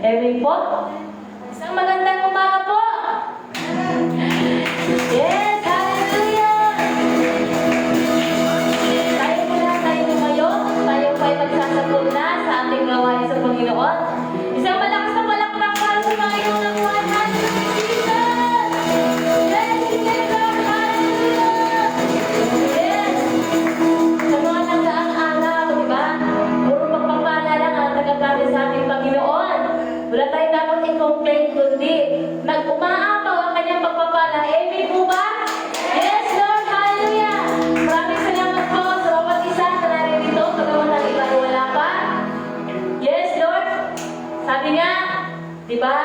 Amen po. Isang magandang umaga po. Yes, hallelujah. Tayo po lahat tayo ngayon. Tayo po ay magsasapot na sa ating gawain sa Panginoon. Isang malakas na palakpakan sa Panginoon ng buwan. Hallelujah, Jesus. Yes, Jesus. Hallelujah. Yes. Sa mga nagdaang araw, di ba? Puro pagpapala lang ang nagagalit sa ating Panginoon. Wala tayo dapat i-complain kundi nag-umaapaw ang kanyang pagpapala. Amen po ba? Yes, Lord. Hallelujah. Maraming salamat po sa bawat isa na naririto. Pagkawan ng iba ay wala pa. Yes, Lord. Sabi nga, di ba?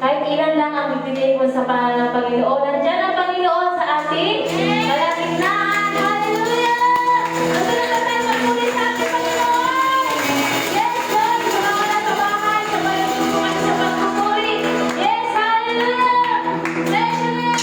Kahit ilan lang ang bibigay mo sa pangalan ng Panginoon. Nandiyan ang Panginoon sa ating kalagitnaan. Hallelujah! Ang talaga tayo magmuli sa ating Panginoon. Yes, Lord. Sa mga nasa bahay, sa mga nagtutukan sa pagpupuri. Yes, hallelujah! Bless your name.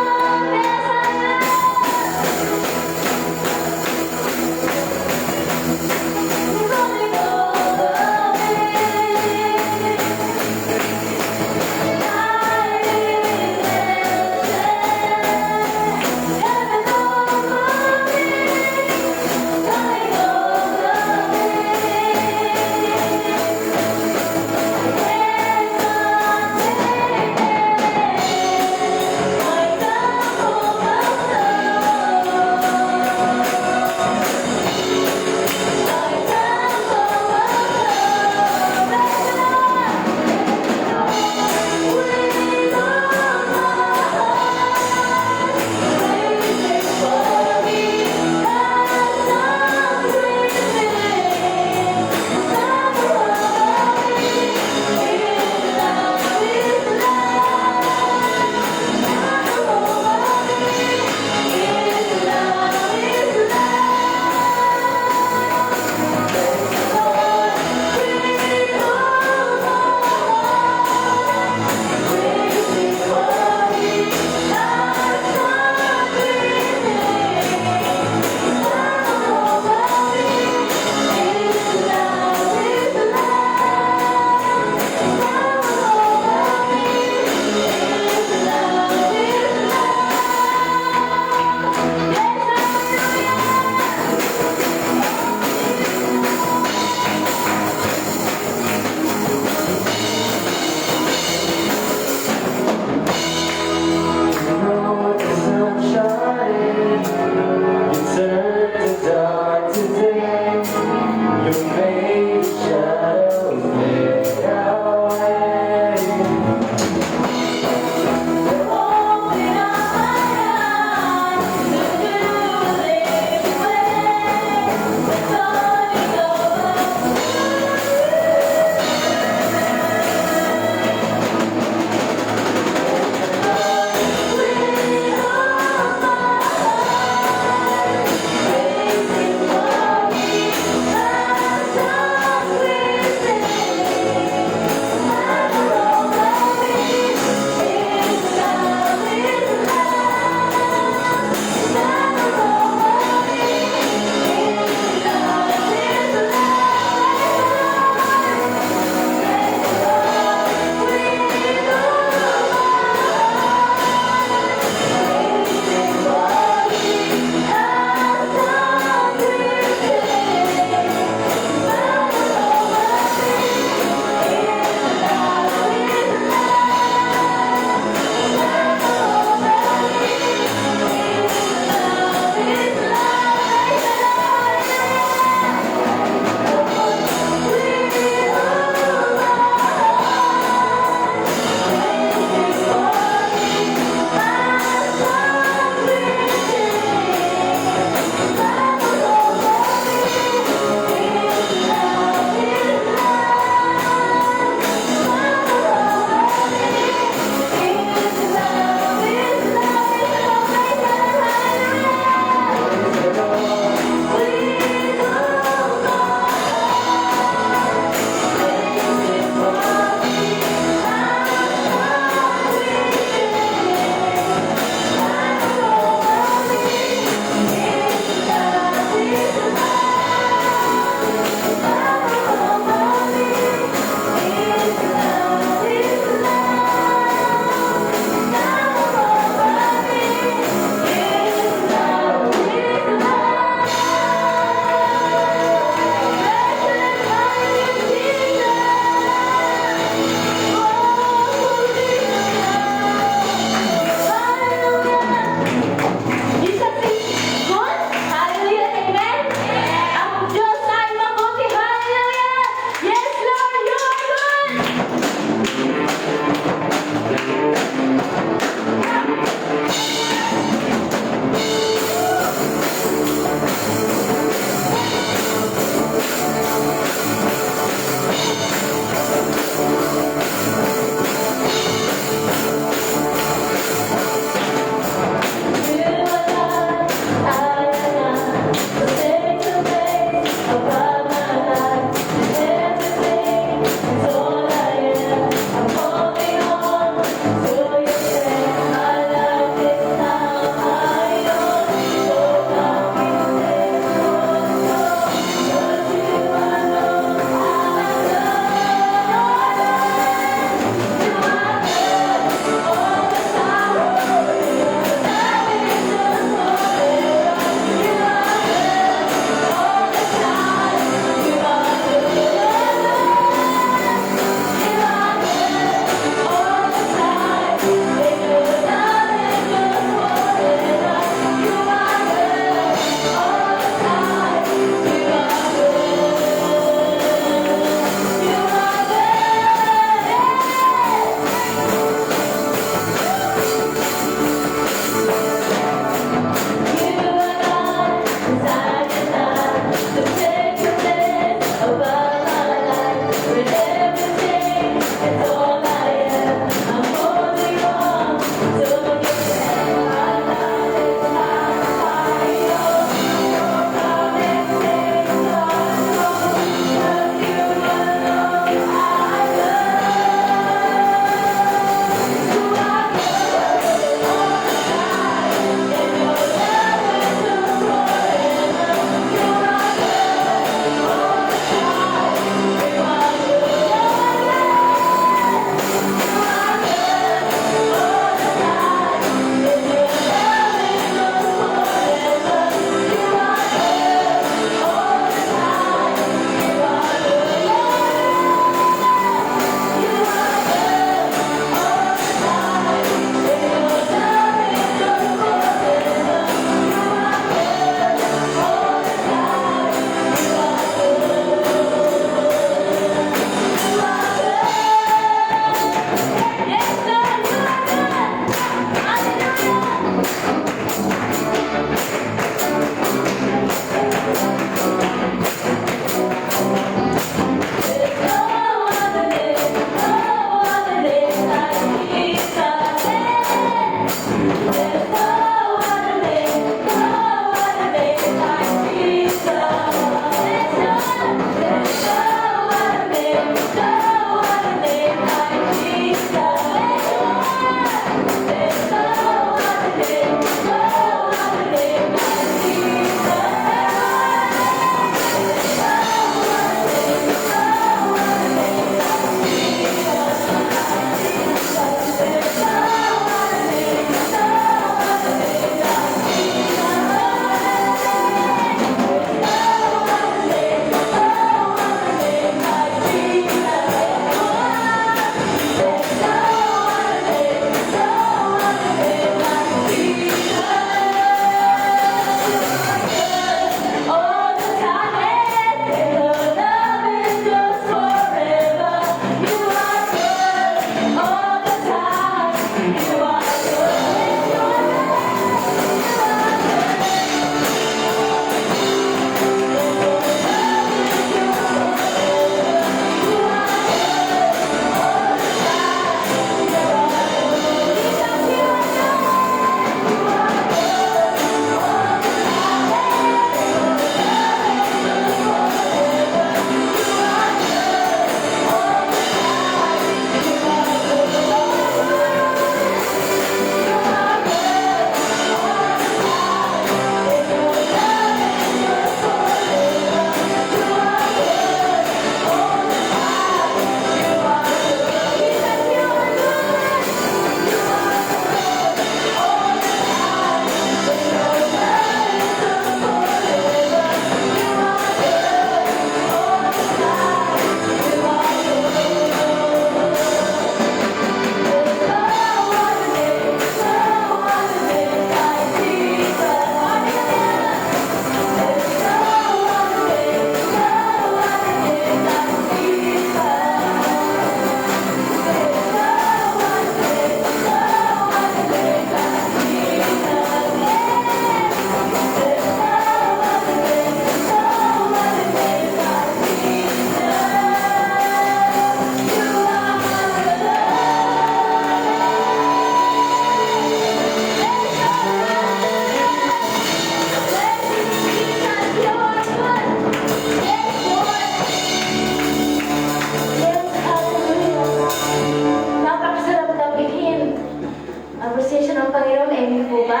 Appreciation ng Panginoon, amen po ba?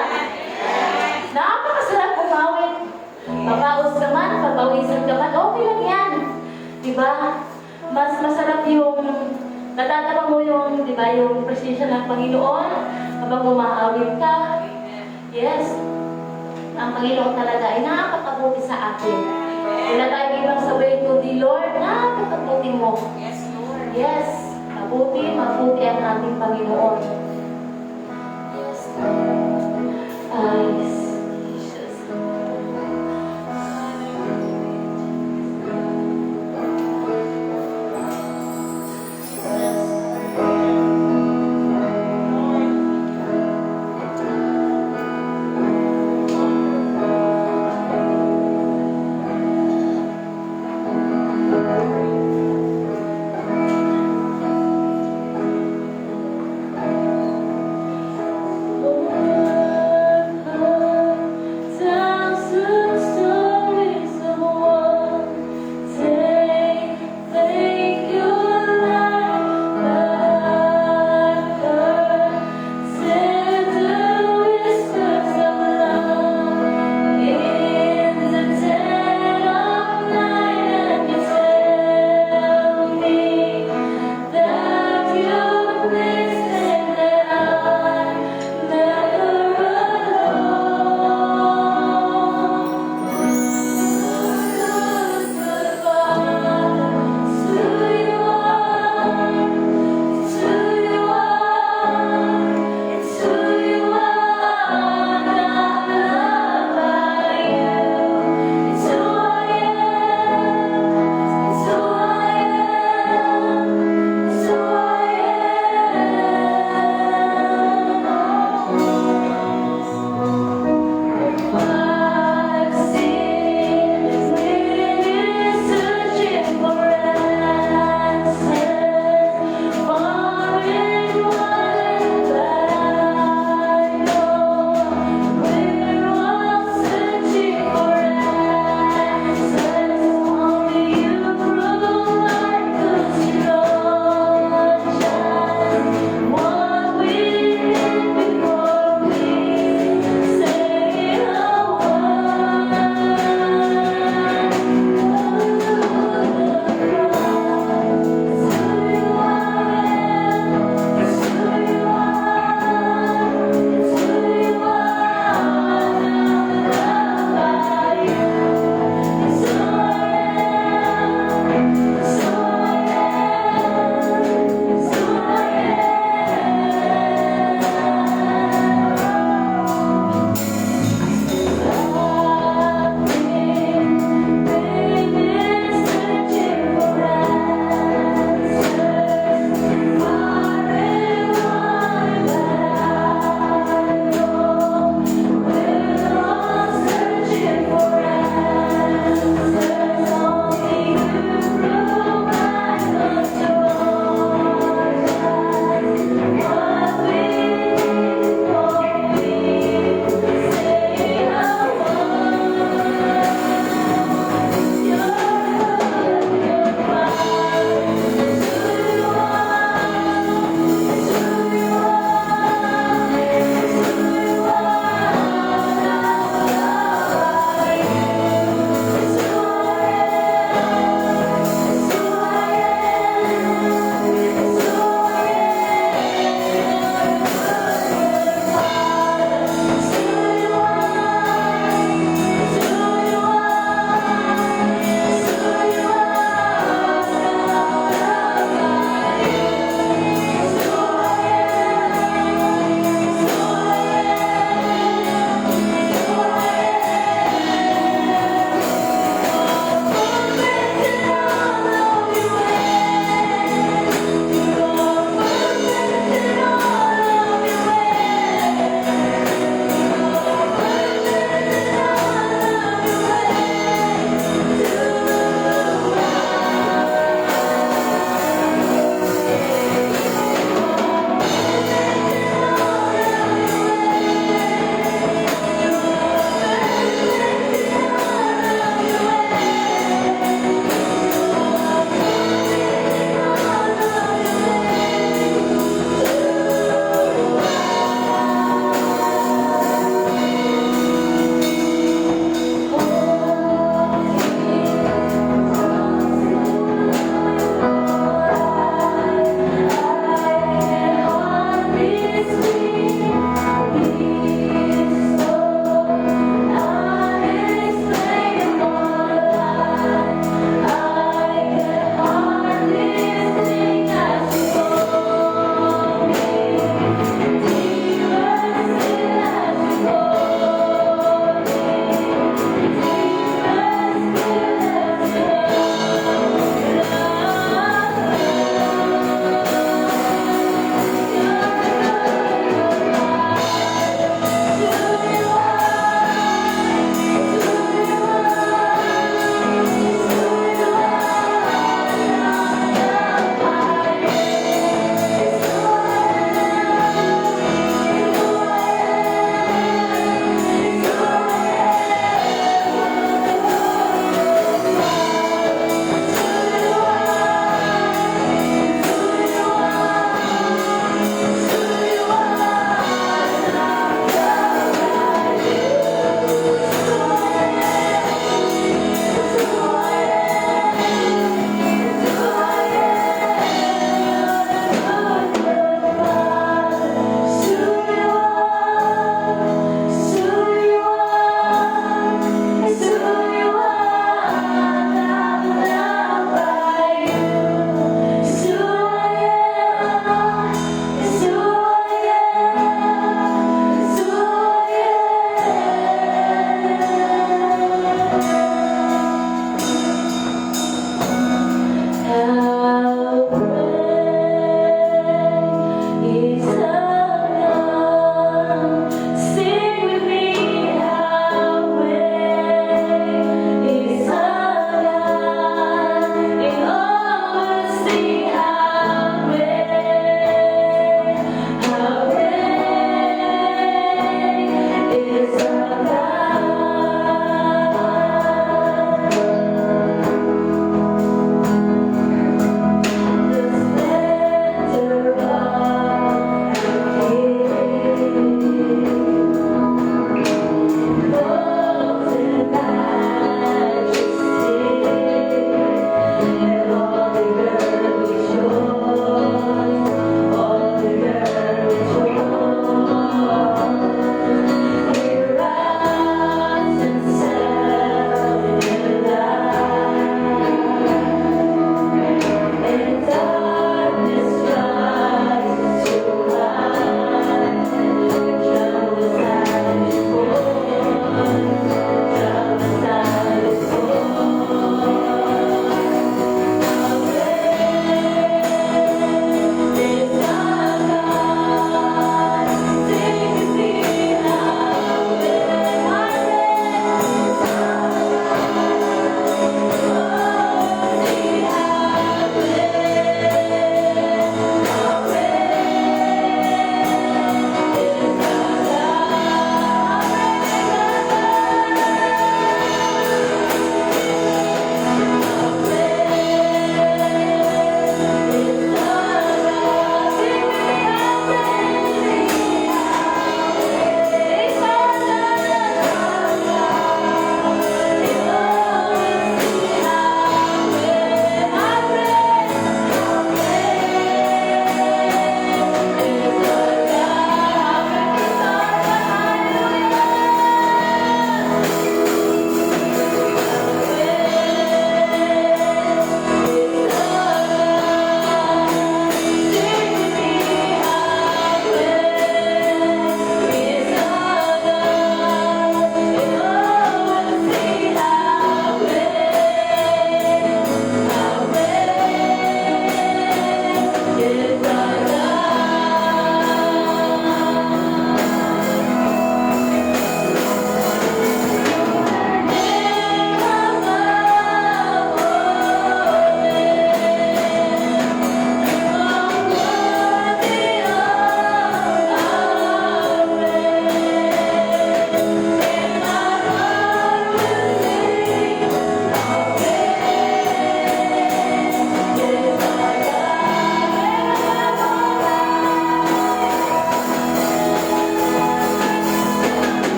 Napakasarap umawit. Mapaus ka man, papawisan ka man, okay lang yan. Diba? Mas masarap yung natatama mo yung, diba, yung appreciation ng Panginoon habang umaawit ka. Yes. Ang Panginoon talaga ay napakabuti sa atin. Wala tayong ibang sabihin kundi, Lord, napakabuti mo. Yes, Lord. Yes. Mabuti ang ating Panginoon. Yes. Ay, Jesus.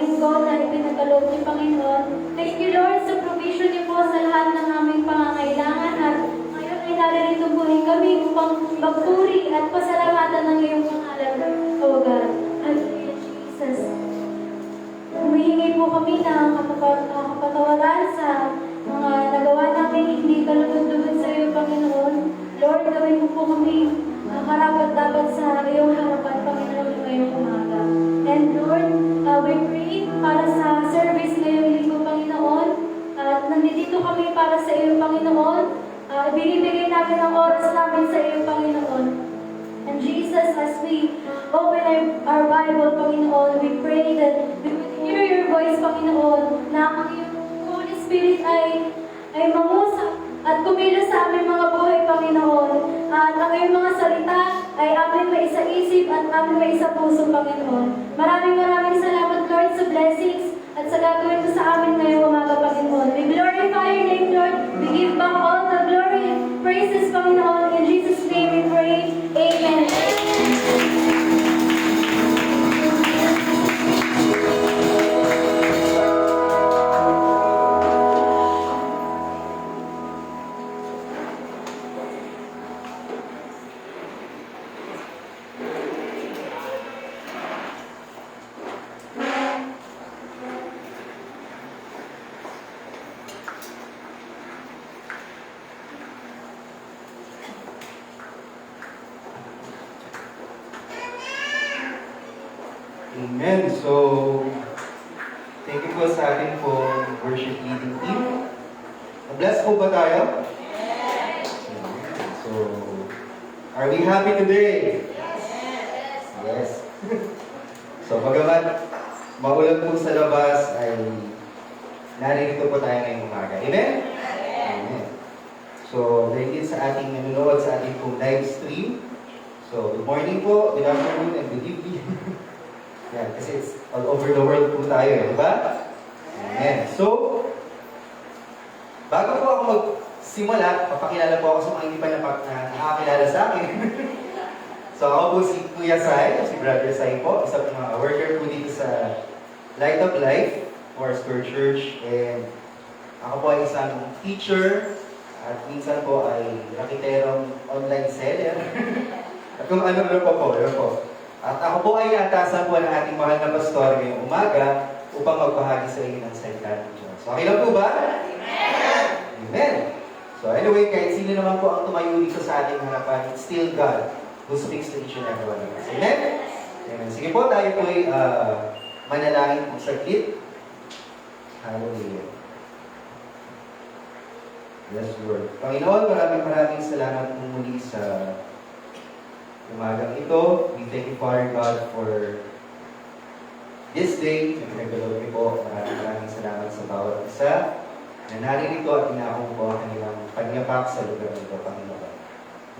linggo na ipinagkaloob niyo, Panginoon. Thank you, Lord, sa provision niyo po sa lahat ng aming pangangailangan at ngayon ay naririto po rin kami upang magpuri at pasalamatan ng iyong pangalan, O God. Hallelujah, Jesus. Humihingi po kami ng kapatawaran sa mga nagawa namin hindi kalugod-lugod sa iyo, Panginoon. Lord, gawin mo po kami karapat-dapat sa iyong harapan, Panginoon, ngayong umaga. And Lord, we pray para sa service ngayong linggo, Panginoon. At nandito kami para sa iyo, Panginoon. Binibigay namin ang oras namin sa iyo, Panginoon. And Jesus, as we open our Bible, Panginoon, we pray that we will hear your voice, Panginoon, na ang iyong Holy Spirit ay mangusap at kumilos sa aming mga buhay, Panginoon. At ang iyong mga salita ay aming maisa-isip at aming maisa-puso, Panginoon. Maraming salamat, Lord, sa blessings at sa gagawin mo sa amin ngayong umaga, Panginoon. We glorify your name, Lord. We give back all the glory and praises, Panginoon. In Jesus' name we pray. Amen. Amen. So, thank you po sa ating po worship leading team. Bless po ba tayo? Yes. So, are we happy today? Yes. So, bagamat maulan po sa labas, ay naririto po tayo ngayong umaga. Amen? Amen. So, dahil din sa ating nanonood sa ating pong live stream. So, good morning po, good afternoon, and good evening. Yan, kasi it's all over the world po tayo, di ba? Amen. So, bago po ako magsimula, papakilala po ako sa mga hindi pa nakakilala sa akin. So, ako po si Kuya Sai, si Brother Sai po, isa po mga worker po dito sa Light of Life, Foursquare Church, and ako po ay isang teacher, at minsan po ay rakiterong online seller. At kung ano-ano pa po, yun po. At ako po ay atasan po ng ating mahal na pastor ngayong umaga upang magbahagi sa inyo ng salita ng Diyos. So, okay lang po ba? Amen! Amen! So anyway, kahit sino naman po ang tumayo dito sa ating harapan, it's still God who speaks to each and every one of us. Amen? Amen. Sige po, tayo po ay manalangin po saglit. Hallelujah. Yes, Lord. Panginoon, maraming salamat po muli sa umagang ito. We thank you, Father God, for this day. Nagkagalaw niyo po. Maraming salamat sa bawat isa na naririto at inaakong po ang kanilang pagyapak sa lugar nito, Panginoon.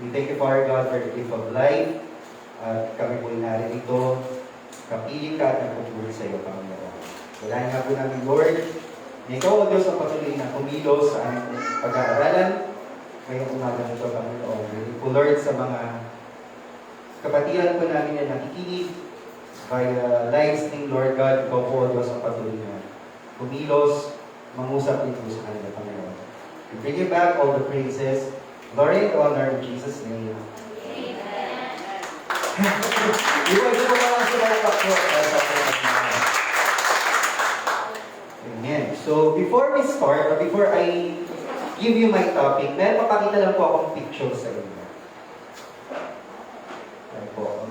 We thank you, Father God, for the gift of life. At kami po naririto. Kapiling ka at nagpupuri sa iyo, Panginoon. Wala nga po namin, Lord, na ikaw, O Diyos, ang patuloy na kumilos sa aming pag-aaralan. Ngayong umagang ito, Panginoon. Hindi po, Lord, sa mga kapatiran po namin na nakikinig via live stream, Lord God, ikaw po, Diyos, ang patuloy na kumilos, mangusap dito sa kanila, Panginoon. We bring you back all the praises, glory and honor in Jesus' name. Amen. Iwan po mga sumalapak po. Amen. So, before we start, or before I give you my topic, papakita lang po akong picture sa inyo.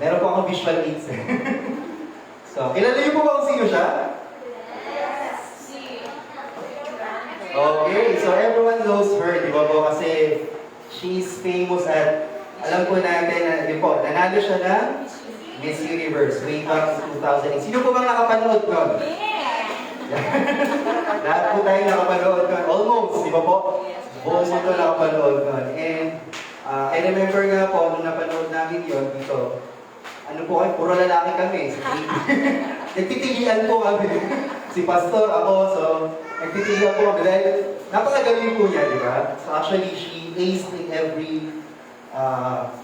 Meron po akong visual aids. So, kilala niyo po ba kung sino siya? Yes! Okay, so everyone knows her, di ba po? Kasi she's famous at alam po natin na, yun po, nanalo siya ng Miss Universe way back 2008. Sino po bang nakapanood nun? Lahat po tayo nakapanood nun. Almost, di ba po? Buong mo ito nakapanood nun. And I remember nga po, nung napanood namin yun dito, ano po kayo, puro lalaki kami. Nagtitigilan po kami. Si Pastor, ako, so nagtitigilan po kami dahil napakagaling po niya, di ba? So actually, she aced in every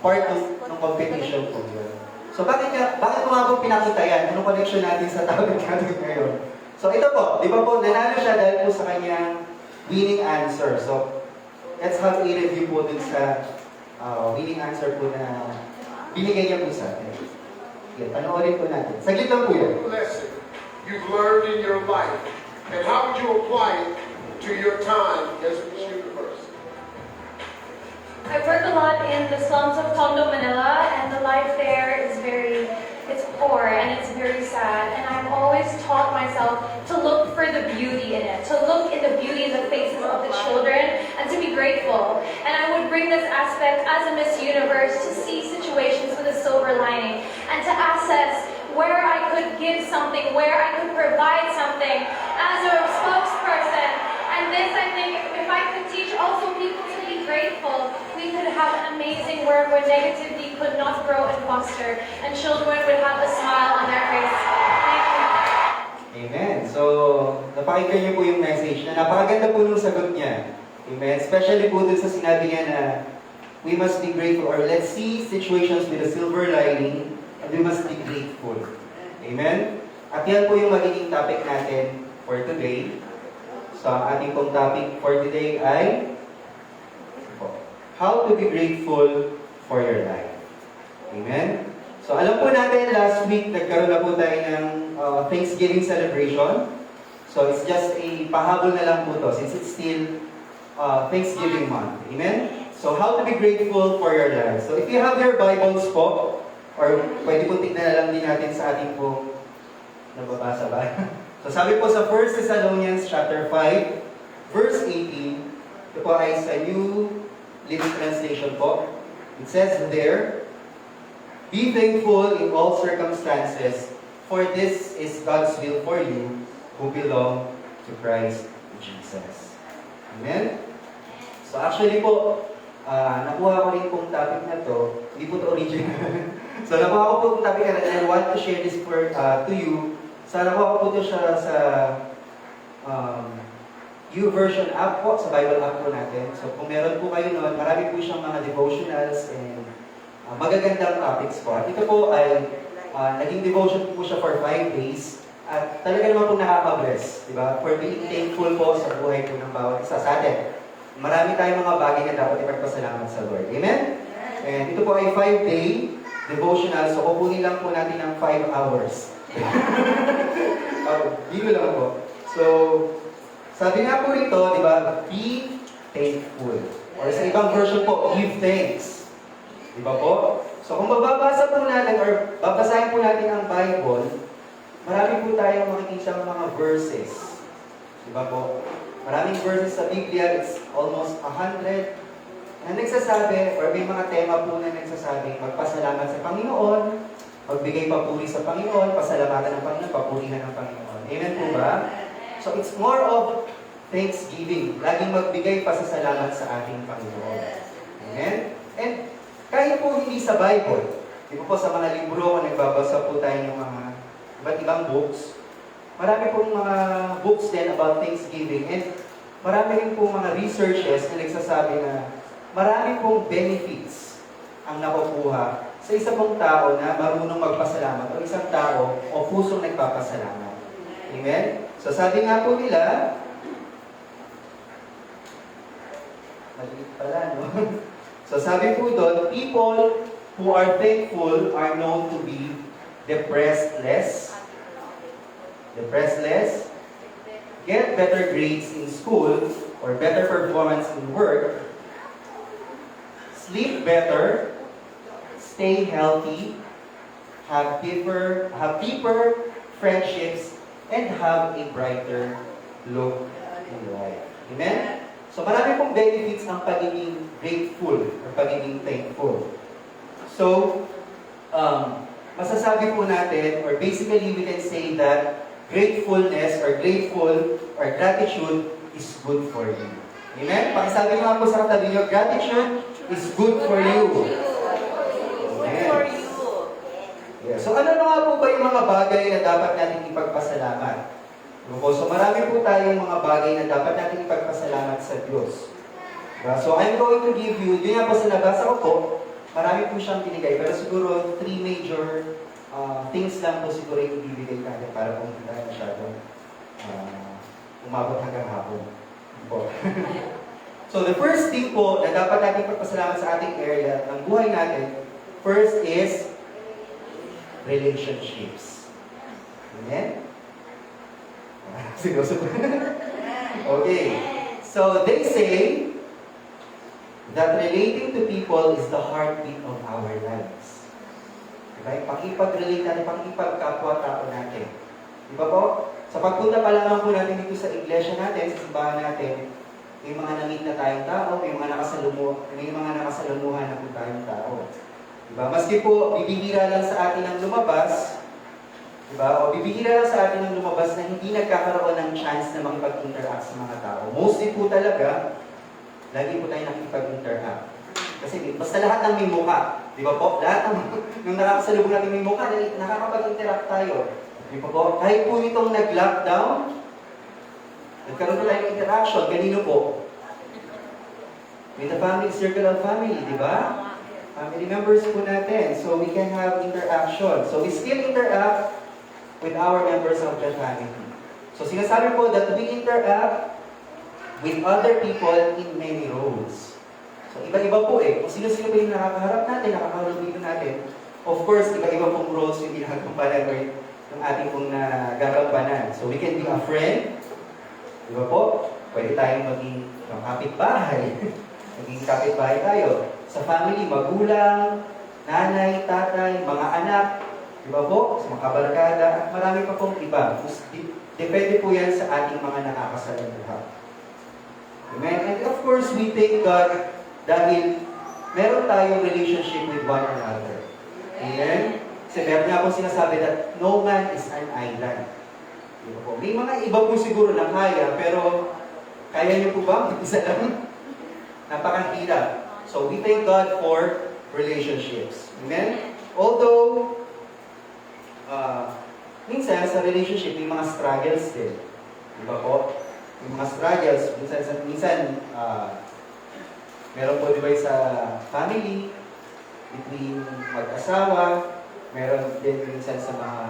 part ng competition po yun. So bakit ko nga po pinakita yan? Anong connection natin sa topic natin ngayon? So ito po, di ba po, nanalo siya dahil po sa kanyang winning answer. So, let's have a review po dun sa winning answer po na binigay niya po sa atin. Yan, panoorin po natin. Saglit lang po yun. Lesson you've learned in your life, and how would you apply it to your time as a University? I've worked a lot in the slums of Tondo, Manila, and the life there is it's poor and it's very sad. And I've always taught myself to look for the beauty in it, to look in the beauty in the faces of the children, and to be grateful. And I would bring this aspect as a Miss Universe to see situations with a silver lining, and to assess where I could give something, where I could provide something as a spokesperson. And this, I think, if I could teach also people to be grateful, we could have an amazing world where negativity could not grow and foster, and children would have a smile on their face. Thank you. Amen. So, napakinggan niyo po yung message na napakaganda po nung sagot niya. Amen. Especially po dun sa sinabi niya na we must be grateful, or let's see situations with a silver lining, and we must be grateful. Amen. At yan po yung magiging topic natin for today. So, ang ating pong topic for today ay how to be grateful for your life. Amen? So, alam po natin, last week, nagkaroon na po tayo ng Thanksgiving celebration. So, it's just a pahabol na lang po to since it's still Thanksgiving month. Amen? So, how to be grateful for your life. So, if you have your Bibles po, or pwede po tignan na lang din natin sa ating po nababasa ba? So sabi po sa 1 Thessalonians chapter 5, verse 18, ito po ay sa New Living Translation po. It says there, be thankful in all circumstances, for this is God's will for you who belong to Christ Jesus. Amen? So actually po, nakuha ko rin pong topic na to, hindi po to original. So nakuha ko po itong topic na, and I want to share this to you. So nakuha ko po ito siya sa YouVersion app po, sa Bible app po natin. So kung meron po kayo noon, marami po siyang mga devotionals and magagandang topics po. At ito po ay naging devotion po siya for 5 days. At talaga naman po nakaka-bless, di ba? For being thankful po sa buhay po ng bawat isa sa atin. Marami tayong mga bagay na dapat ipagpasalamat sa Lord. Amen? And ito po ay 5-day devotional. So kukunin lang po natin ng 5 hours. Dito lang po. So, sabi nga po rito, di ba, be thankful. Or sa ibang version po, give thanks. Di ba po? So, kung mababasa po natin, or babasahin po natin ang Bible, marami po tayong makikita mga verses. Di ba po? Maraming verses sa Biblia, it's almost 100, na nagsasabi, or may mga tema po na nagsasabi, magpasalamat sa Panginoon, magbigay papuri sa Panginoon, pasalamatan ng Panginoon, papurihan ng Panginoon. Amen po ba? So it's more of thanksgiving. Laging magbigay pasasalamat sa ating Panginoon. Amen? And kahit po hindi sa Bible, di ba po sa mga libro, kung nagbabasa po tayo ng mga iba't ibang books, marami pong mga books din about thanksgiving. And marami rin pong mga researches na nagsasabi na marami pong benefits ang nakukuha sa isa pong tao na marunong magpasalamat o isang tao o pusong nagpapasalamat. Amen? So sabi nga po nila, maliit pala, no? So sabi po doon, people who are thankful are known to be depressed less, get better grades in school or better performance in work, sleep better, stay healthy, have deeper friendships, and have a brighter look in life. Amen? So marami pong benefits ng pagiging grateful or pagiging thankful. So, masasabi po natin, or basically we can say that gratefulness or grateful or gratitude is good for you. Amen? Pakisabi nga po sa katabi niyo, gratitude is good for you. Amen. Yeah. So ano na nga po ba yung mga bagay na dapat natin ipagpasalamat? So marami po tayong mga bagay na dapat natin ipagpasalamat sa Diyos. So I'm going to give you, yun nga po sa nabasa ko po, marami po siyang binigay, pero siguro 3 major things lang po siguro yung ibibigay natin para kung hindi tayo masyadong umabot hanggang hapon. Po. So the first thing po na dapat natin pagpasalamat sa ating area ng buhay natin, first is relationships. Amen? Seryoso po. Okay. So they say that relating to people is the heartbeat of our lives. Diba? Pakipag-relate natin, pakipagkapwa-tao natin. Diba po? Sa pagpunta pa lamang po natin dito sa iglesia natin, sa simbahan natin, may mga namit na tayong tao, may mga nakasalamuhan na po tayong tao. Diba? Maski po, bibihira lang sa atin ang lumabas, diba? O bibihira lang sa atin ang lumabas na hindi nagkakaroon ng chance na makipag-interact sa mga tao. Mostly po talaga, lagi po tayo nakipag-interact. Kasi basta lahat ng may mukha, di ba po? Lahat ng nakakasalubong natin may mukha, nakakapag-interact tayo. Di ba po? Kahit po itong nag-lockdown, nagkaroon po tayo ng interaction. Kanino po? With the family, circle of family, di ba? Family members po natin. So we can have interaction. So we still interact with our members of the family. So sinasabi po that we interact with other people in many roles. So iba-iba po eh. Kung sino-sino ba yung nakakaharap natin, nakakahalubilo natin, of course, iba-iba pong roles yung ginagampanan or yung ating pong nagagampanan. So we can be a friend, di ba po? Pwede tayong maging kapitbahay. Maging kapitbahay tayo. Sa family, magulang, nanay, tatay, mga anak, di ba po? Sa mga kabarkada, marami pa pong iba. Depende po yan sa ating mga nakakasalamuha. Amen? And of course, we thank God dahil meron tayong relationship with one another. Amen? Kasi meron nga po sinasabi that no man is an island. Di ba po? May mga iba po siguro na kaya, pero kaya niyo po ba? Isa lang? Napakahirap. So, we thank God for relationships. Amen? Although, minsan sa relationship, may mga struggles din. Di ba po? May mga struggles, minsan meron po di ba sa family, between mag-asawa, meron din minsan sa mga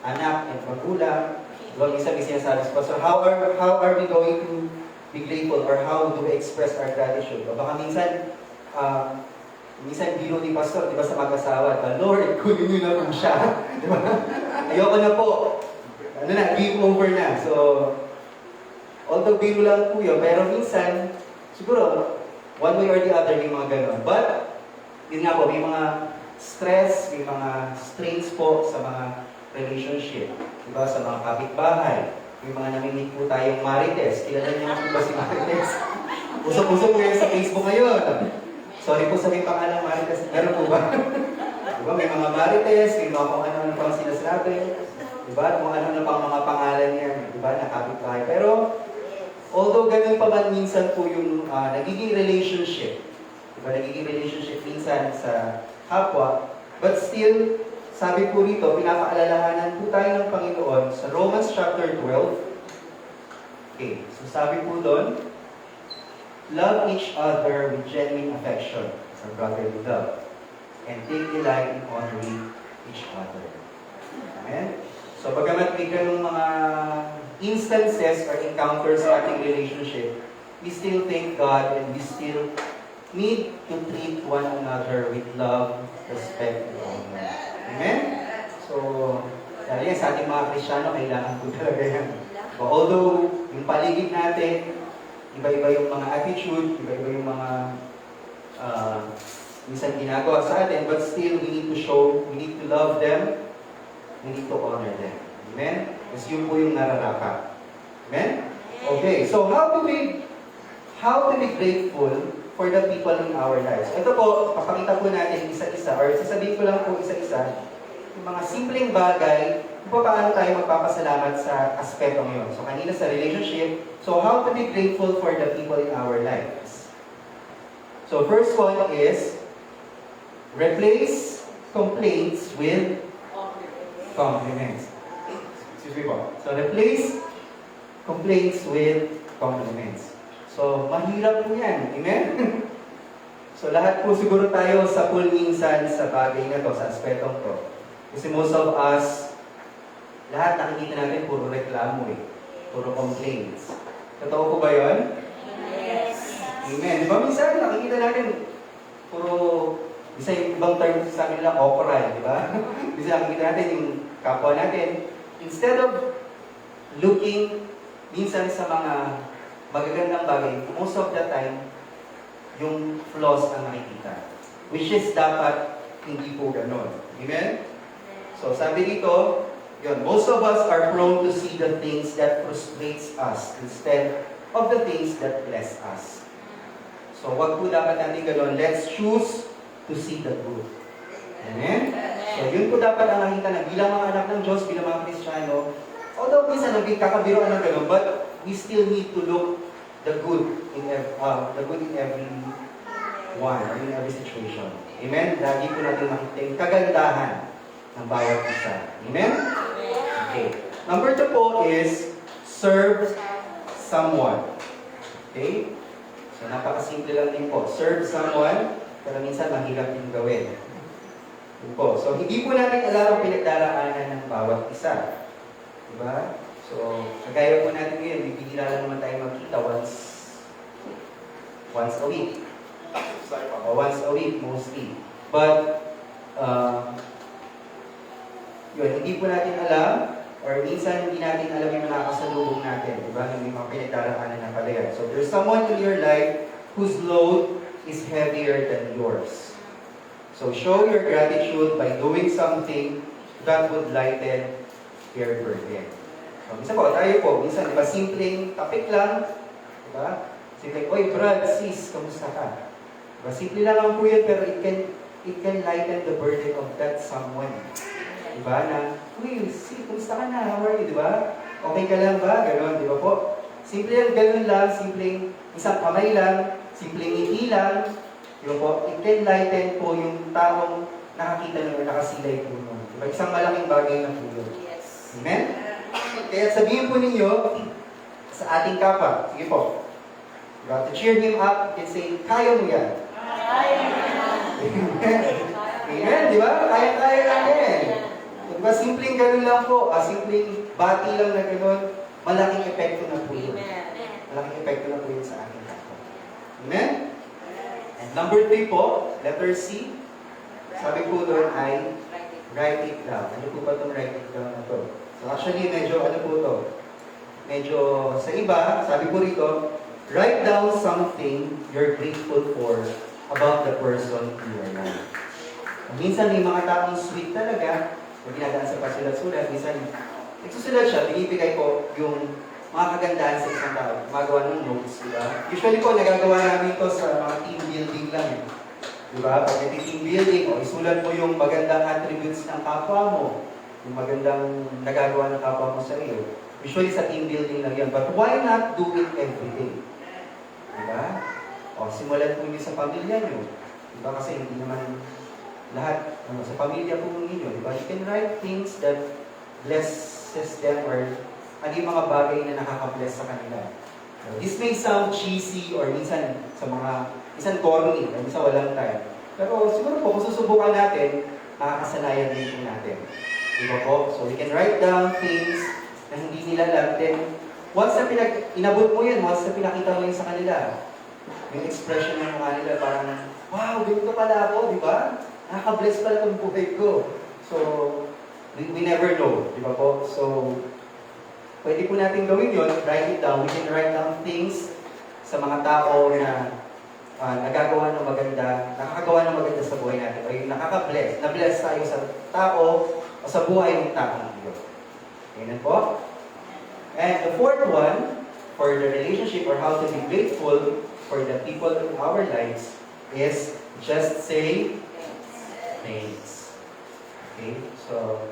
anak and magulang. Diba, minsan may sinasabi sa pastor, how are we going to be grateful or how do we express our gratitude? O baka minsan, minsan biro ni pastor, di ba sa mag-asawa, Lord, kunin niyo na po siya. Di ba? Ayoko na po. Ano na, give over na. So, although biro lang po yun, pero minsan, siguro, one way or the other, may mga ganon. But, yun nga po, may mga stress, may mga strains po sa mga relationship. Diba? Sa mga kapitbahay. May mga namimit po tayong marites. Kilala niyo po ba si marites? Usok-usok po yan sa Facebook ngayon. Sorry po sa may pangalang marites. Meron po ba? Diba? May mga marites, may mga kung ano-ano pang sinasabi. Diba? Kung ano-ano pang mga pangalan niya. Diba? Na kapitbahay. Pero, although ganun pa man minsan po yung nagiging relationship, diba, nagiging relationship minsan sa kapwa, but still, sabi po rito, pinapaalalahanan po tayo ng Panginoon sa Romans chapter 12. Okay, so sabi po doon, love each other with genuine affection, or brotherly love, and take delight in honoring each other. Amen? So, bagamat may ganung mga instances or encounters sa ating relationship, we still thank God and we still need to treat one another with love, respect, and honor. Amen? So, yan, sa ating mga Kristiyano, kailangan po talaga yan. So, although, yung paligid natin, iba-iba yung mga attitude, iba-iba yung mga minsan ginagawa sa atin, but still, we need to show, we need to love them, we need to honor them. Amen? Kasi yun po yung nararapat. Amen? Okay, so how to be grateful for the people in our lives? Ito po, papakita po natin isa-isa, or sasabihin ko lang po isa-isa, yung mga simpleng bagay, kung paano tayo magpapasalamat sa aspetong yun. So kanina sa relationship, so how to be grateful for the people in our lives? So first one is, replace complaints with compliments. Excuse me po. So, replace complaints with compliments. So, mahirap po yan. Amen? So, lahat po siguro tayo sa pool minsan sa bagay na to, sa aspetong to. Kasi most of us, lahat nakikita natin puro reklamo eh. Puro complaints. Totoo po ba yun? Amen. Di ba minsan nakikita natin, puro, isa yung ibang term sa amin nila, okra, di ba? Minsan nakikita natin yung kapwa natin. Instead of looking minsan sa mga magagandang bagay, most of the time, yung flaws ang nakikita. Which is dapat hindi po ganon. Amen? So sabi dito, yun, most of us are prone to see the things that frustrates us instead of the things that bless us. So wag po dapat natin ganon. Let's choose to see the good. Amen? So yun po dapat ang nakita na bilang mga anak ng Diyos, bilang mga Kristiyano, although minsan nagkakabiroan ng ganon, but we still need to look the good in every one, in every situation. Amen? Lagi po natin makita yung kagandahan ng bawat isa. Amen? Okay. Number 2 po is serve someone. Okay? So, napakasimple lang din po. Serve someone, pero minsan mahirap din gawin. Yun po. So, hindi po natin alam ang pinagdaraanan ng bawat isa. Diba? So, kagaya po natin ngayon, bibigila lang naman tayo magkita once a week. O once a week mostly. But, yun, hindi po natin alam, or minsan hindi natin alam yung nakakasalubong natin, di ba? Yung mga pinagdaraanan ng kalayan. So, there's someone in your life whose load is heavier than yours. So, show your gratitude by doing something that would lighten their burden. So, minsan po, tayo po, minsan, di ba, simpleng topic lang, di ba? Simpleng, oy, Brad, sis, kamusta ka? Diba, simple lang po yun, pero it can lighten the burden of that someone. Diba? Na, uy, kumusta ka na? How are you? Diba? Okay ka lang ba? Ganon, diba po? Simple lang, ganon lang, simpleng isang kamay lang, simpleng ngiti lang. Diba po? It can lighten po yung taong nakakita nyo, nakasilay po nyo. Diba? Isang malaking bagay na po yun. Amen? Kaya sabihin po ninyo sa ating kapwa, sige po, diba? To cheer him up, you can say, kaya mo yan. Amen, di ba? Kaya-kaya natin. Di ba? Simpleng ganun lang po. Simpleng bati lang na ganun. Malaking epekto na po yun. Malaking epekto na po yun sa ating kapwa. Amen? And number 3 po, letter C. Sabi po doon ay write it down. Ano po ba itong write it down na to? So actually, medyo ano po to? Medyo sa iba, sabi po rito, write down something you're grateful for about the person in your life. Minsan may mga taong sweet talaga, pag ginadaan sa pasulat-sulat, minsan nagsusulat siya, binibigay ko yung mga kagandahan sa isang tao, gumagawa ng notes, di ba? Usually po, nagagawa namin ito sa mga team building lang. Di ba? Pag team building, o isulat mo yung magandang attributes ng kapwa mo, yung magandang nagagawa ng kapwa mo sa iyo. Usually sa team building lang yan. But why not do it every day? Di ba? O, simulan po niyo sa pamilya niyo. Diba? Kasi hindi naman lahat sa pamilya po ninyo. Diba? You can write things that blesses them or ano yung mga bagay na nakaka-bless sa kanila. This may sound cheesy or minsan sa mga, minsan corny, or minsan walang time. Pero siguro po, kung susubukan natin, makakasanayan din po natin. Diba po? So we can write down things na hindi nila alam. Then, once na inabot mo yun, once na pinakita mo yun sa kanila, yung expression ng mga nila parang, wow, ganito pala ako, di ba? Nakaka-bless pala itong buhay ko. So, we never know, di ba po? So, pwede po natin gawin yun, write it down. We can write down things sa mga tao na nagagawa ng maganda, nakakagawa ng maganda sa buhay natin. O yung nakaka-bless, na-bless tayo sa tao o sa buhay ng tao ng Diyos. Ganyan po. And the fourth one, for the relationship or how to be grateful for the people in our lives is just say thanks. Okay? So,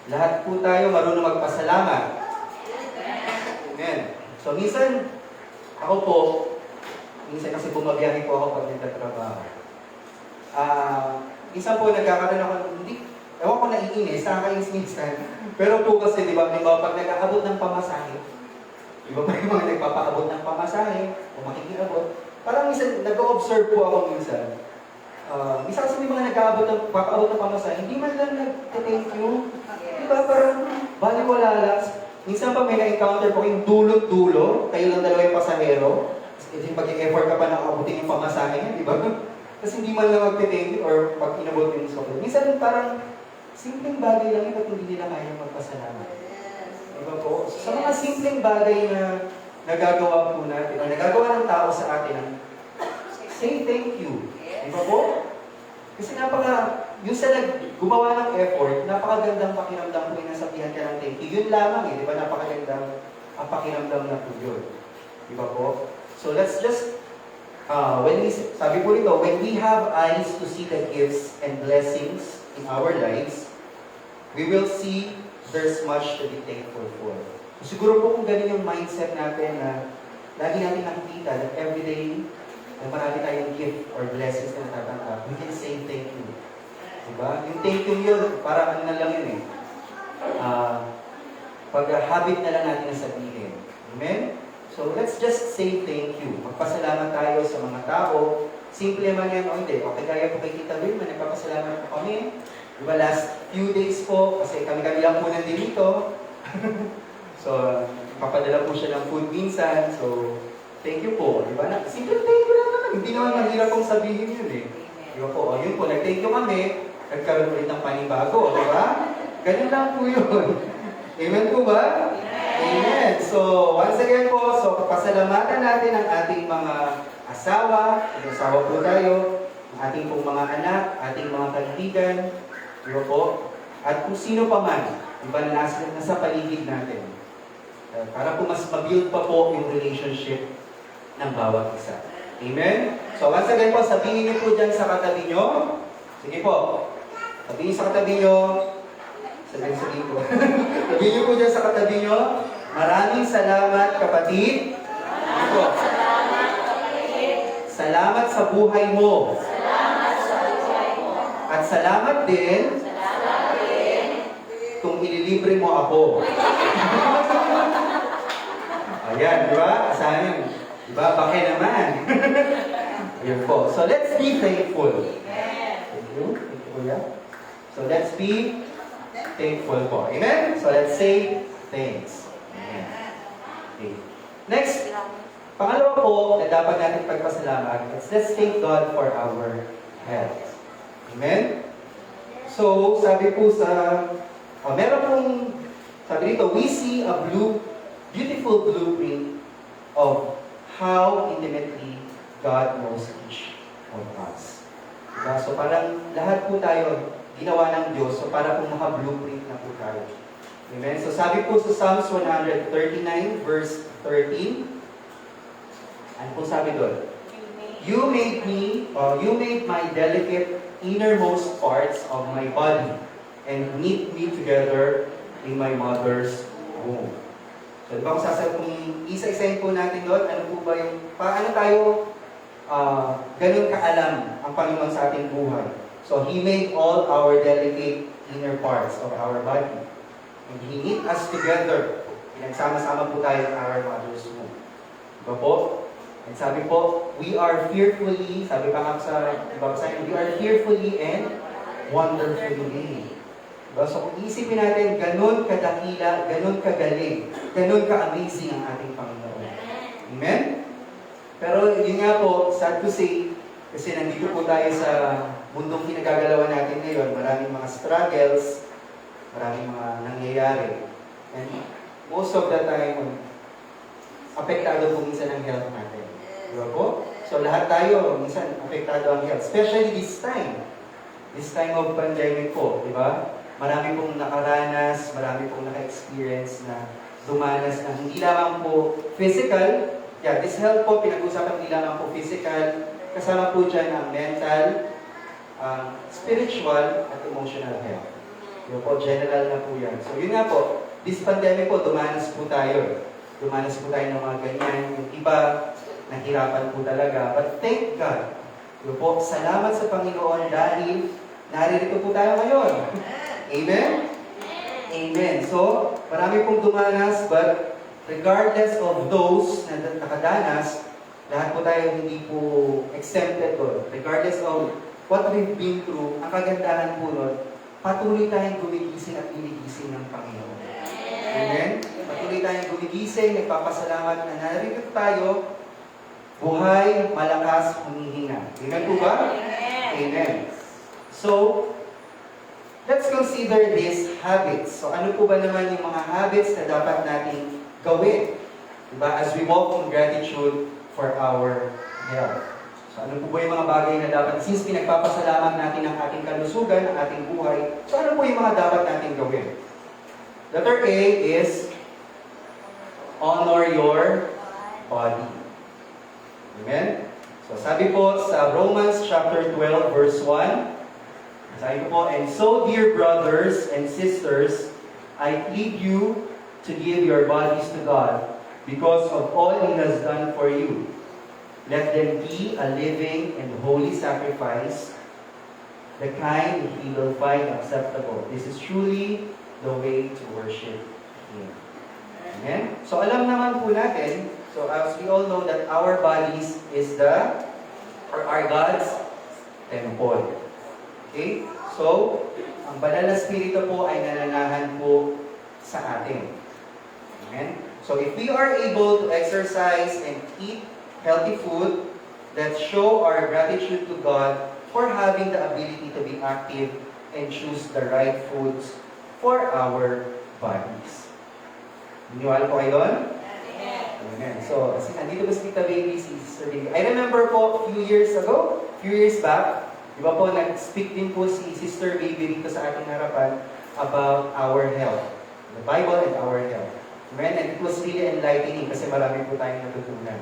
lahat po tayo marunong magpasalamat. Amen. So, minsan, ako po, minsan kasi bumabiyahe po ako pag nagtatrabaho. Minsan po nagkakaroon ako, ewan ko naiinis, nakakainis minsan. Pero po kasi, di ba, pag nag-aabot ng pamasahe, iba pa yung mga nagpapaabot ng pamasahe o makikiabot. Parang minsan, nag-observe po ako minsan. Minsan kasi may mga nagpapaabot ng pamasahe, hindi man lang nag-thank you. Diba parang baliwala lang. Minsan pa may na-encounter po yung dulot-dulo, kayo lang dalawa yung pasahero, kasi pag-effort ka pa na abutin yung pamasahe niya, di ba? Kasi hindi man lang mag-thank you or pag inabot yung software. Minsan parang simpleng bagay lang yun at hindi nila kayang magpasalamat. Diba po? Sa mga simpleng bagay na nagagawa po natin, o nagagawa ng tao sa atin, say thank you. Diba po? Kasi yung sa gumawa ng effort, napakagandang pakiramdam po yung nasabihan ka ng thank you. Yun lamang di ba? Napakagandang ang pakiramdam na po yun. Diba po? So let's just, sabi po rito, when we have eyes to see the gifts and blessings in our lives, we will see there's much to be thankful for. So, siguro po kung ganun yung mindset natin na lagi natin nakikita that everyday na marami tayong gift or blessings na natatanggap, we can say thank you. Diba? Yung thank you yun, parang ano na lang yun pag-habit na lang natin na sabihin. Amen? So, let's just say thank you. Magpasalamat tayo sa mga tao. Simple man yan o hindi. Okay, kaya po kay Tita Wilma, nagpapasalamat po kami. Diba, last few days po, kasi kami lang po nandito. So, papadala po siya ng food minsan. So, thank you po. Diba? Simple thank you lang naman. Hindi naman mahirap pong sabihin yun Diba po? O, yun po, nag-thank you kami. Nagkaroon ulit ng panibago. Diba? Ganun lang po yun. Amen po ba? Amen. So, once again po, so pasalamatan natin ang ating mga asawa. Asawa po tayo. Ang ating pong mga anak, ating mga kaibigan. Diba po? At kung sino pa man, diba, na nasa paligid natin. Para po mas mabuild pa po yung relationship ng bawat isa. Amen? So once again po, sabihin niyo po dyan sa katabi niyo. Sige po. Sabihin niyo sa katabi niyo. Sabihin po. Sabihin niyo po dyan sa katabi niyo. Maraming salamat, kapatid. Sige po. Salamat sa buhay mo. At salamat din kung ililibre mo ako. Ayan, di ba? Asahan yun. Di ba? Bakit naman? Ayan po. So, let's be thankful. Thank you. Thank you, Kuya. So, let's be thankful po. Amen? So, let's say thanks. Amen. Okay. Next, pangalawa po na dapat natin pagpasalamat is let's thank God for our health. Amen? So, sabi po sa, meron pong, sabi dito, we see a beautiful blueprint of how intimately God knows each of us. Diba? So, parang lahat po tayo ginawa ng Diyos, so para po maka-blueprint na po tayo. Amen? So, sabi po sa Psalms 139, verse 13, ano po sabi doon? You made my delicate innermost parts of my body and knit me together in my mother's womb. So, di ba kung kung isa-isahin po natin doon, ano po ba yung, paano tayo ganun kaalam ang Panginoon sa ating buhay? So, He made all our delicate inner parts of our body. And He knit us together. Pinagsama-sama po tayo in our mother's womb. Diba po? And sabi po, we are fearfully, sabi pa nga sa ibabasa, we are fearfully and wonderfully made. Diba? So kung isipin natin, ganun kadakila, ganun kagaling, ganun ka-amazing ang ating Panginoon. Amen? Pero yun nga po, sad to say, kasi nandito po tayo sa mundong pinagagalawan natin ngayon, maraming mga struggles, maraming mga nangyayari. And most of the time, apektado po minsan ang health natin. Diba po? So lahat tayo, minsan apektado ang health. Especially this time of pandemic po, di ba? Marami pong nakaranas, marami pong naka-experience na dumanas na hindi lamang po physical. Yeah, this health po, pinag-usapan hindi lamang po physical. Kasama po dyan ang mental, spiritual, at emotional health. Diba po, general na po yan. So yun nga po, this pandemic po, dumanas po tayo. Dumanas po tayo ng mga ganyan. Yung iba, nahirapan po talaga. But thank God. Diba po, salamat sa Panginoon dahil naririto po tayo ngayon. Amen? Amen. So, marami pong dumanas, but regardless of those na nakadanas, lahat po tayo hindi po exempted doon. Regardless of what we've been through, ang kagandahan po nun, patuloy tayong gumigising at ginigising ng Panginoon. Amen? patuloy tayong gumigising, nagpapasalamat na narito tayo, buhay, malakas, humihinga. Amen po ba? Amen. So, let's consider these habits. So, ano po ba naman yung mga habits na dapat nating gawin? Diba? As we walk in gratitude for our health. So, ano po ba yung mga bagay na dapat, since pinagpapasalamat natin ang ating kalusugan, ang ating buhay, so ano po yung mga dapat nating gawin? Letter A is, honor your body. Amen? So, sabi po sa Romans chapter 12, verse 1, sabi po, and so, dear brothers and sisters, I plead you to give your bodies to God because of all He has done for you. Let them be a living and holy sacrifice, the kind He will find acceptable. This is truly the way to worship Him. Amen? So, alam naman po natin, so as we all know that our bodies is are God's temple. Okay? So, ang banal na spirito po ay nananahan po sa atin. Amen? So, if we are able to exercise and eat healthy food that show our gratitude to God for having the ability to be active and choose the right foods for our bodies. Iniwala po kayo doon? Amen. So, kasi andito ba si Tita Baby, si Sister Baby? I remember po, few years back, di ba po, nag-speak din po si Sister Baby dito sa ating harapan about our health. The Bible and our health. Amen? And it was really enlightening kasi marami po tayong natutunan.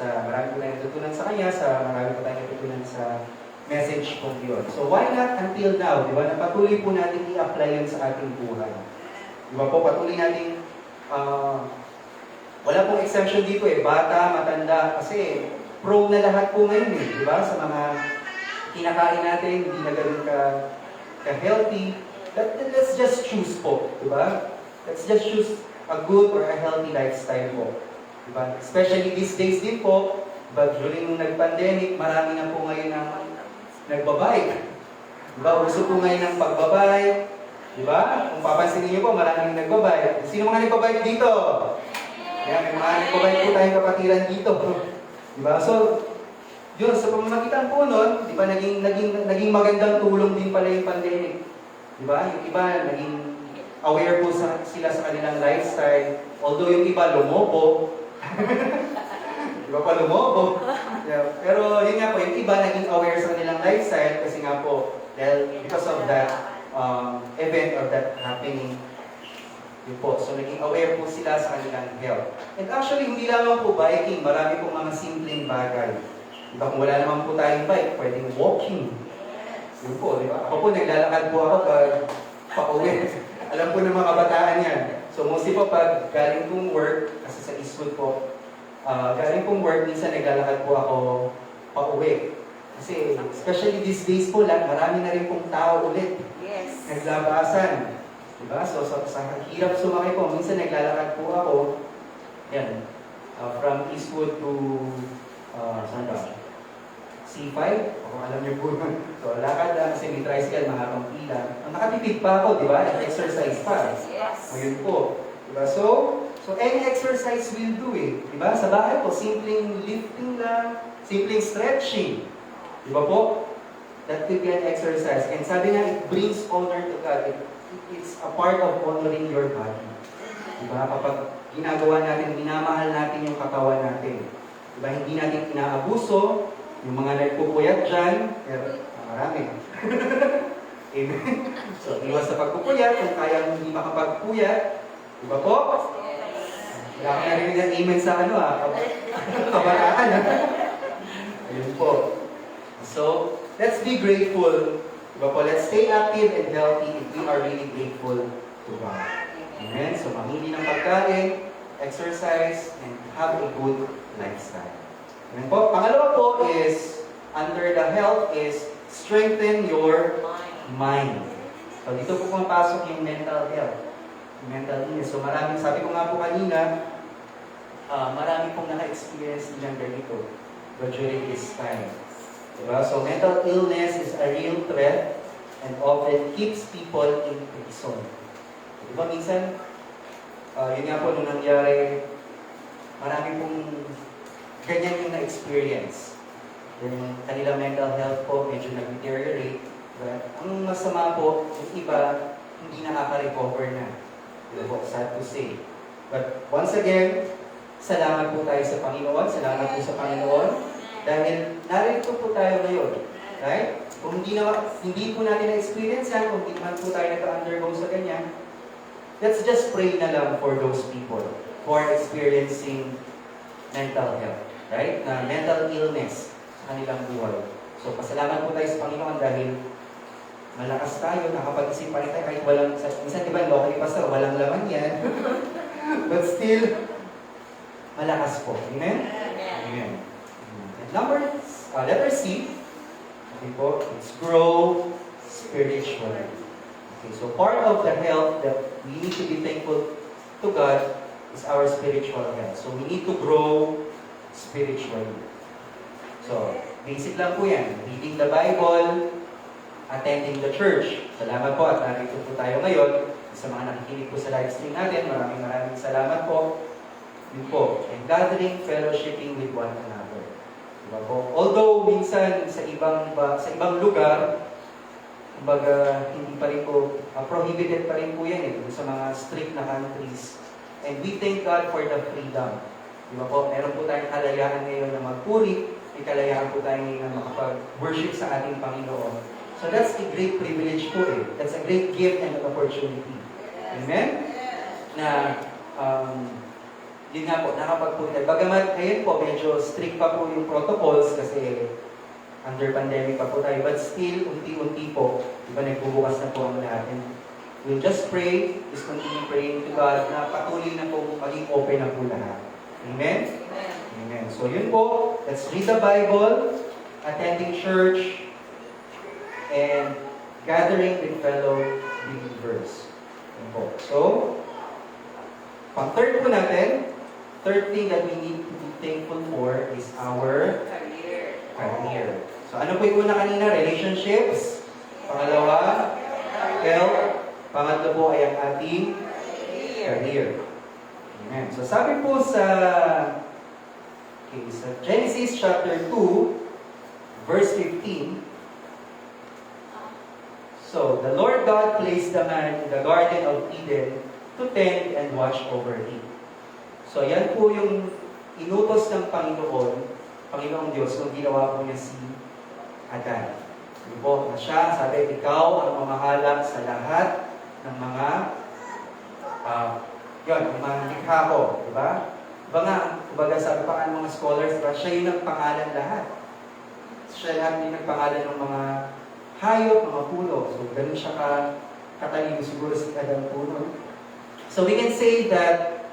Marami po tayong natutunan sa kanya, marami po tayong natutunan sa message po yun. So, why not until now? Di ba? Napatuloy po natin i-apply yun sa ating buhay. Di ba po, patuloy natin wala pong exemption dito bata, matanda, kasi prone na lahat po ngayon di ba? Sa mga kinakain natin, hindi na ganun ka-healthy. Let's just choose po, di ba? Let's just choose a good or a healthy lifestyle po. Di ba? Especially these days din po, but during nag-pandemic, marami na po ngayon ang nagbabike. Di ba? Uso po ngayon ang pagbabike. Di ba? Kung papansinin niyo po, maraming nagbabike. Sino mga nagbabike dito? Yan, may mga nagbabike po tayong kapatiran dito. Di ba? So, yun, sa pamamagitan po nun, di ba, naging magandang tulong din pala yung pandemic. Di ba? Yung iba, naging aware po sila sa kanilang lifestyle. Although yung iba lumobo. Di ba pa lumobo? Yeah. Pero yun nga po, yung iba naging aware sa kanilang lifestyle kasi nga po, because of that event or that happening. Yun po. So, naging aware po sila sa kanilang health. And actually, hindi lamang po biking. Marami pong mga simpleng bagay. Diba, kung wala naman po tayong bike, pwedeng walking. Yun po, di ba? Ako po, naglalakad po ako pag pauwi. Alam po ng mga kabataan yan. So, mostly po pag galing pong work, kasi sa Eastwood po, galing pong work, minsan naglalakad po ako pauwi. Kasi, especially these days po lang, marami na rin pong tao ulit. Yes. Naglabasan. Diba? So, sa hirap sumakay po, minsan naglalakad po ako, yan, from Eastwood to, saan ba? C5? Kung alam niyo po. So, lakad lang kasi may tricycle, mahabang pila. Nakatipid pa ako, di ba? Exercise pa. Yes. O yun po. Diba? So any exercise will do Di ba? Sa bahay po, simpleng lifting lang, simpleng stretching. Di ba po? That could be an exercise. And sabi nga, it brings honor to God. It's a part of honoring your body. Diba? Kapag ginagawa natin, minamahal natin yung katawan natin. Diba? Hindi natin inaabuso. Yung mga nagpupuyat dyan, pero marami. Amen. So, iwas sa pagpupuyat. Kung kaya hindi makapagpuyat, diba po? Wala ka narinig ng amen sa kabataan. Ayun po. So, let's be grateful. Diba po, let's stay active and healthy if we are really grateful to God. Amen? So, mamili ng pagkain, exercise, and have a good lifestyle. Amen po. Pangalawa po is, under the health is, strengthen your mind. So, dito po pumapasok yung mental health. Mental illness. So, maraming, sabi ko nga po kanina, marami pong naka-experience nilang ganito during this time. Diba? So, mental illness is a real threat and often keeps people in prison. Diba? Minsan, Yun nga po, nung nangyari, marami pong ganyan yung na-experience. Yung kanilang mental health po, medyo nag-deteriorate. But ang masama po, yung iba, hindi nakaka-recover na. Diba po, sad to say. But once again, salamat po tayo sa Panginoon. Salamat po sa Panginoon. Dahil narito po tayo ngayon. Right? Kung hindi po natin na-experience yan, kung hindi man po tayo nag-undergo sa ganyan, let's just pray na lang for those people who are experiencing mental health. Right? Na mental illness sa kanilang buhay. So, pasalamat po tayo sa Panginoon dahil malakas tayo, nakapag-isip pa rin tayo kahit walang, minsan diba, locally pastor, walang laman yan. But still, malakas po. Amen? Amen. And letter C, okay po, it's grow spiritually. Okay, so part of the health that we need to be thankful to God is our spiritual health. So we need to grow spiritually. So, basic lang po yan. Reading the Bible, attending the church. Salamat po at narito po tayo ngayon. Sa mga nakikinig po sa live stream natin, maraming salamat po. Yun po. And gathering, fellowshipping with one another. Diba po? Although minsan sa ibang lugar, kumbaga hindi pa rin po, prohibited pa rin po yan sa mga strict na countries. And we thank God for the freedom. Diba po? Meron po tayong kalayaan ngayon na magpuri, may kalayaan po tayo ngayon na makapag-worship sa ating Panginoon. So that's a great privilege po That's a great gift and opportunity. Amen? Na, yun nga po, nakapagpunta. Bagamat ngayon po, medyo strict pa po yung protocols kasi under pandemic pa po tayo. But still, unti-unti po, diba, nagbubukas na po ang lahat. And we'll just pray, just continue praying to God na patuloy na po maging open na po lahat. Amen? Amen. So yun po, let's read the Bible, attending church, and gathering with fellow believers. Yun po. So, pang-third po natin, third thing that we need to be thankful for is our career. So, ano po yung una kanina? Relationships. Pangalawa, health. Pangatlo po ay ang ating career. Amen. So, sabi po sa Genesis chapter 2, verse 15, so, the Lord God placed the man in the Garden of Eden to tend and watch over it. So, yan po yung inutos ng Panginoong Diyos, kung ginawa po niya si Adan. Yun po, na siya, sabi, ikaw ang mamahala sa lahat ng mga, yung mga likha ko, di ba? Diba nga, kumbaga sabi pa nga ng mga scholars, diba, siya yung nagpangalan lahat. Siya lahat yung nagpangalan ng mga hayop, mga puno. So, ganun siya katalino siguro si Adan puno. So, we can say that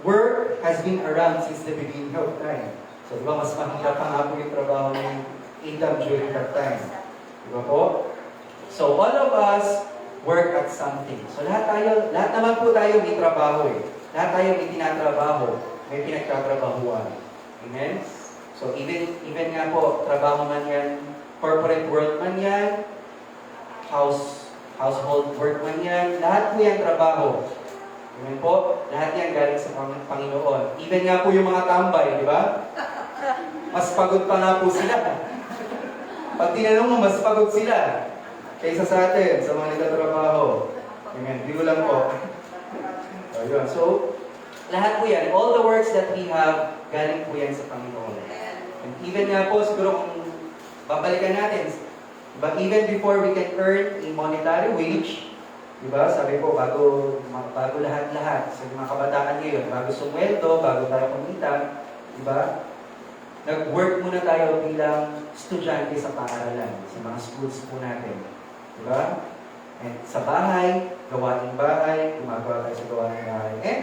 work has been around since the beginning of time. So, diba, mas mahirap pa nga po yung trabaho ng Adam during that time. Diba po? So, all of us work at something. So, lahat naman po tayo may trabaho Lahat tayo may tinatrabaho, may pinagtatrabahuan. Amen? So, even nga po, trabaho man yan, corporate world man yan, household work man yan, lahat po yan trabaho. Amen po? Lahat yan galing sa Panginoon. Even nga po yung mga tambay, di ba? Mas pagod pa nga po sila. Pag tinanong mo, mas pagod sila kaysa sa atin, sa mga nagtatrabaho. Amen. Biro lang po. Ayun. So, lahat po yan. All the works that we have, galing po yan sa Panginoon. And even nga po, siguro kung babalikan natin, but even before we can earn a monetary wage, diba? Sabi po, bago lahat-lahat, sa mga kabataan ngayon, bago sumweldo, bago tayo kumita, diba? Nag-work muna tayo bilang estudyante sa paaralan, sa mga schools po natin. Diba? And sa bahay, gawaing bahay, gumagawa tayo sa gawaing bahay. And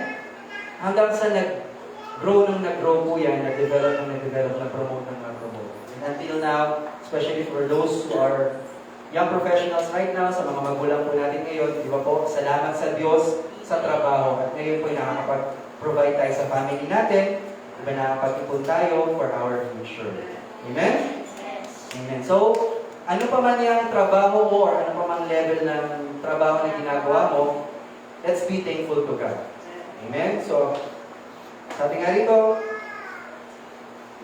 hanggang sa nag-grow po yan, nag-develop, nag-promote. And until now, especially for those who are young professionals right now, sa mga magulang po natin ngayon, di ba po, salamat sa Diyos sa trabaho. At ngayon po, nakakapag-provide tayo sa family natin, di ba, nakakapag-ipon tayo for our future. Amen? Amen. So, ano pa man yung trabaho mo or ano pa man level ng trabaho na ginagawa mo, let's be thankful to God. Amen? So, sabi nga rito,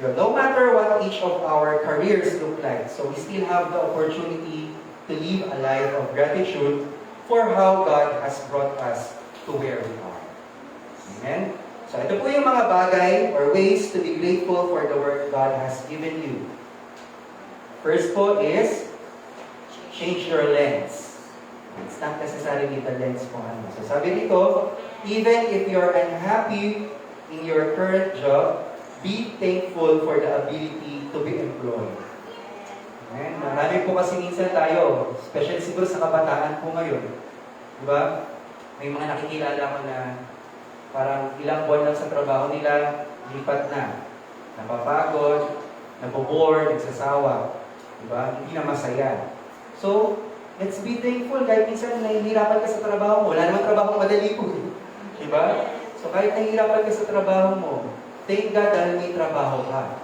no matter what each of our careers look like, so we still have the opportunity to live a life of gratitude for how God has brought us to where we are. Amen? So ito po yung mga bagay or ways to be grateful for the work God has given you. First po is, change your lens. It's not necessarily the lens mo. So sabi dito, even if you're unhappy in your current job, be thankful for the ability to be employed. Amen? Marami po kasi minsan tayo, especially siguro sa kabataan po ngayon. Diba? May mga nakikilala ko na parang ilang buwan lang sa trabaho nila, lipat na. Napapagod, nabobore, nagsasawa. Diba? Hindi na masaya. So, let's be thankful kahit minsan nahihirapan ka sa trabaho mo. Wala naman trabaho madali po. Diba? So, kahit nahihirapan ka sa trabaho mo, thank God dahil may trabaho ka.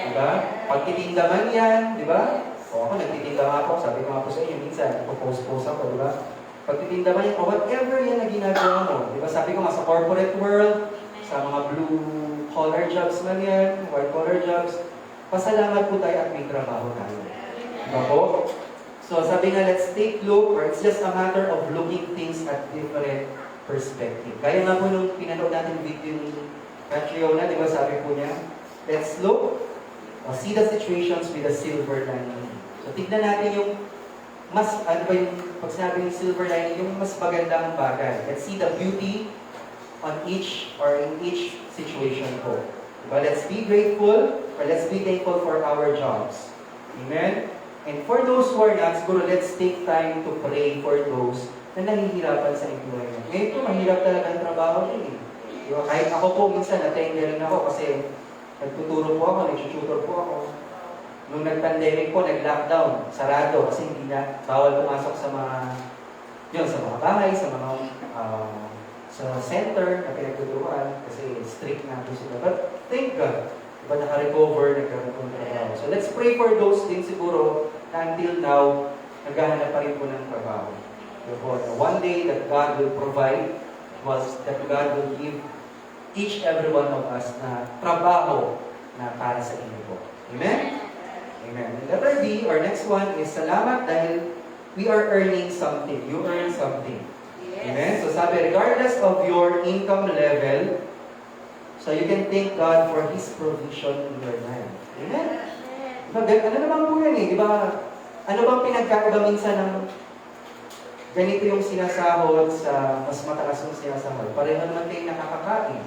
Diba? Pagtitinda man yan, diba? O ako, nagtitinda nga ako. Sabi ko nga po sa inyo, minsan, nagpo-post-post ako, diba? Pagtitinda man yan, o whatever yan na ginagawa mo. Diba? Sabi ko nga, sa corporate world, sa mga blue-collar jobs man yan, white-collar jobs, pasalamat po tayo at may trabaho tayo. Diba po? So, sabi nga, let's take look, or it's just a matter of looking things at different perspective. Kaya nga po nung pinanood natin video ni Catriona, di ba sabi po niya, let's look, see the situations with a silver lining. So, tignan natin yung mas, ano ba yung, pag sinabi yung silver lining, yung mas magandang bagay. Let's see the beauty on each or in each situation po. Diba? Let's be grateful or let's be thankful for our jobs. Amen? And for those who are not, siguro let's take time to pray for those na nahihirapan sa employment. Ngayon po, mahirap talaga ang trabaho din eh. Diba? Kahit ako po, minsan na-trainer rin ako kasi nagtuturo po ako, nag-tutor po ako. Nung nag-pandemic po, nag-lockdown, sarado kasi hindi na bawal pumasok sa mga sa mga bahay, sa mga sa center na pinagtuturuan kasi strict na po sila. But thank God, diba naka-recover, nagkaroon po ng trabaho. So let's pray for those din siguro na until now, naghahanap pa rin po ng trabaho. One day that God will provide was that God will give each every one of us na trabaho na para sa inyo po. Amen? Amen. And letter B, our next one is salamat dahil we are earning something. You earn something. Amen? So sabi, regardless of your income level, so you can thank God for His provision in your life. Amen? Ano naman po yan eh? Diba? Ano bang pinagkaiba minsan ng ganito yung sinasahod sa mas mataas yung sinasahod? Pareho naman kayo nakakakain.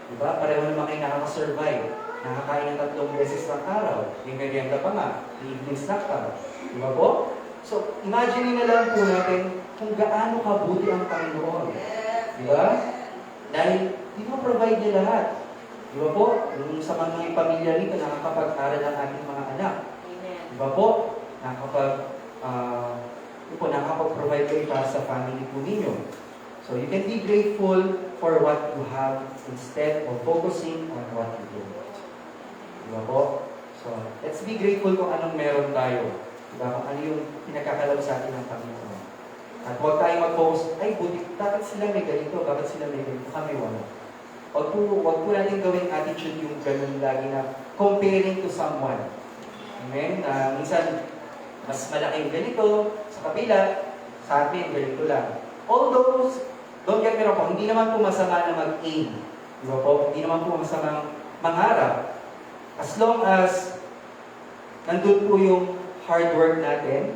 Diba? Pareho naman kayo nakakasurvive. Nakakain ng 3 beses ng araw. Yung merienda pa nga. Evening snack pa. Diba po? So, imagine na lang po natin kung gaano kabuti ang Panginoon. Diba? Dahil, di mo provide niya lahat. Diba po? Yung sa mga pamilya rito, nakakapag-aral ang ating mga anak. Diba po? Nakakapag-provide kayo para sa family po ninyo. So, you can be grateful for what you have instead of focusing on what you don't. Diba po? So, let's be grateful kung anong meron tayo. Diba? Kung ano yung pinagkakalaw sa atin ng Panginoon. At huwag tayong mag-focus, ay, buti, bakit sila may ganito? Bakit sila may ganito? Kami wala. Huwag po natin gawing attitude yung ganun lagi na comparing to someone. Amen? Minsan, mas malaki yung ganito sa kabila, sa atin, ganito lang. Although, don't get me wrong po, hindi naman po masama na mag-aim. Diba po? Hindi naman po masama mangarap. As long as nandun po yung hard work natin,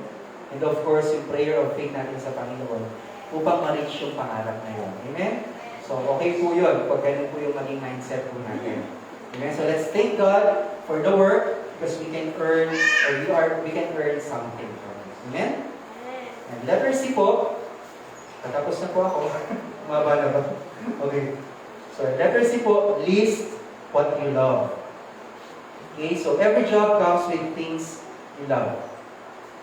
and of course, yung prayer of faith natin sa Panginoon, upang ma-reach yung pangarap na yun. Amen? So, okay po yun, pag ganun po yung maging mindset po natin. Amen? So, let's thank God for the work, because we can earn, we can earn something from it. Amen? And letter C po, tatapos na po ako. Maba na ba? Okay. So, letter C po, list what you love. Okay, so every job comes with things you love.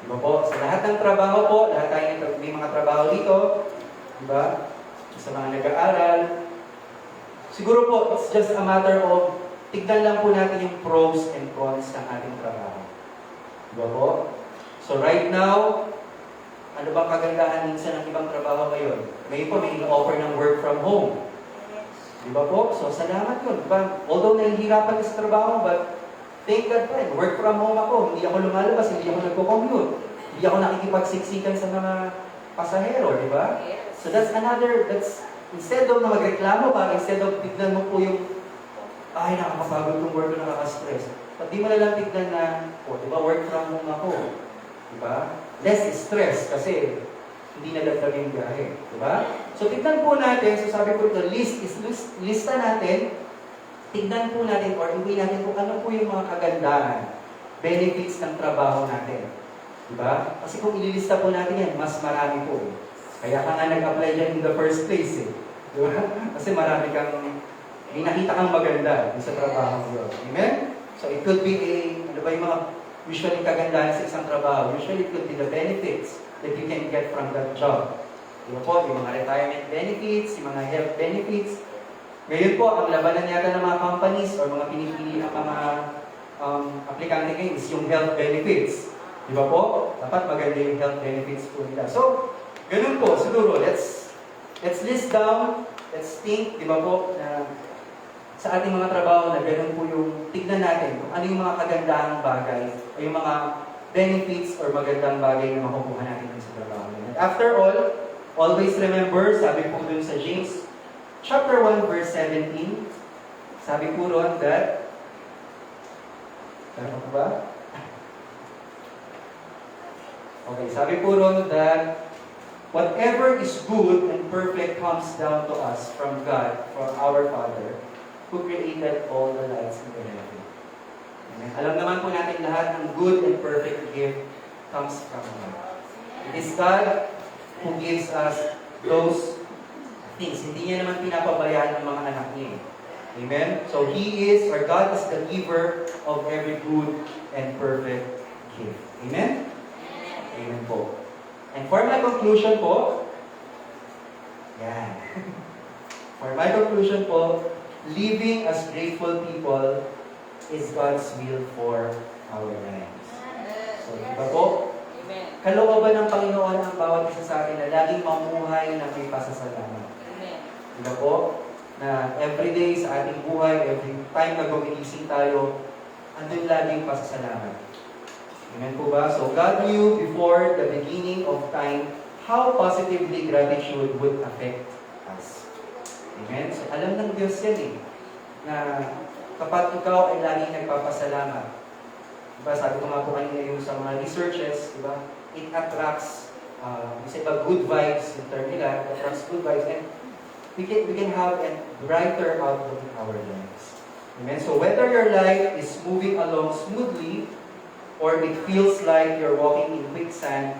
Diba po? Sa lahat ng trabaho po, lahat tayo may mga trabaho dito, diba? Sa mga nag-aaral, siguro po, it's just a matter of tignan lang po natin yung pros and cons ng ating trabaho. Diba po? So right now, ano bang kagandahan minsan ng ibang trabaho ngayon? Ngayon po, may offer ng work from home. Di ba po? So, salamat yun. Diba? Although nahihirapan ka sa trabaho, but thank God pa rin. Work from home ako. Hindi ako lumalabas, hindi ako nagko-commute. Hindi ako nakikipagsiksikan sa mga pasahero, di ba? So that's instead of na magreklamo ka, instead of tignan mo po yung, ay, nakakapagod yung work ko, nakaka-stress. Pag di mo na lang tignan na, di ba, work from home ako. Di ba? Less stress kasi hindi nagagdag yung biyahe. Di ba? So tignan po natin, so sabi ko ito, lista natin, tignan po natin or iwi natin kung ano po yung mga kagandahan, benefits ng trabaho natin. Diba? Kasi kung ililista po natin yan, mas marami po. Kaya ka nga nag-apply dyan in the first place. Diba? Kasi marami may nakita kang maganda sa trabaho mo. Amen? So it could be ano ba yung mga usually kagandahan sa isang trabaho? Usually it could be the benefits that you can get from that job. Diba po? Yung mga retirement benefits, yung mga health benefits. Ngayon po, ang labanan yata ng mga companies or mga pinipili ng mga aplikante ngayon is yung health benefits. Di ba po? Dapat maganda yung health benefits po nila. So, ganun po. Siguro, let's list down, let's think, di ba po, na sa ating mga trabaho na ganun po yung tignan natin kung ano yung mga kagandahang bagay o yung mga benefits or magandang bagay na makukuha natin sa trabaho. And after all, always remember, sabi po dun sa James chapter 1 verse 17, sabi po ron that, ano po ba? Okay, sabi po ron that whatever is good and perfect comes down to us from God, from our Father, who created all the lights in the heaven. Amen. Alam naman po natin lahat ng good and perfect gift comes from God. It is God who gives us those things. Hindi niya naman pinapabayaan ng mga anak niya. Amen? So, He is, or God is the giver of every good and perfect gift. Amen? Amen po. And for my conclusion po, yan. For my conclusion po, living as grateful people is God's will for our lives. So, diba po? Kalooban ng Panginoon ang bawat isa sa atin na laging mamuhay na may pasasalamat. Diba po? Na everyday sa ating buhay, every time na gumigising tayo, andun laging pasasalamat. Amen po ba? So God knew before the beginning of time how positively gratitude would affect us. Amen? So alam ng Diyos yan na kapag ikaw ay laging nagpapasalamat, diba, sabi ko nga po kanina yung sa mga researches, diba, it attracts, isa ba, good vibes, yung term nila, it attracts good vibes, and we can have a brighter outlook in our lives. Amen? So whether your life is moving along smoothly, or it feels like you're walking in quicksand,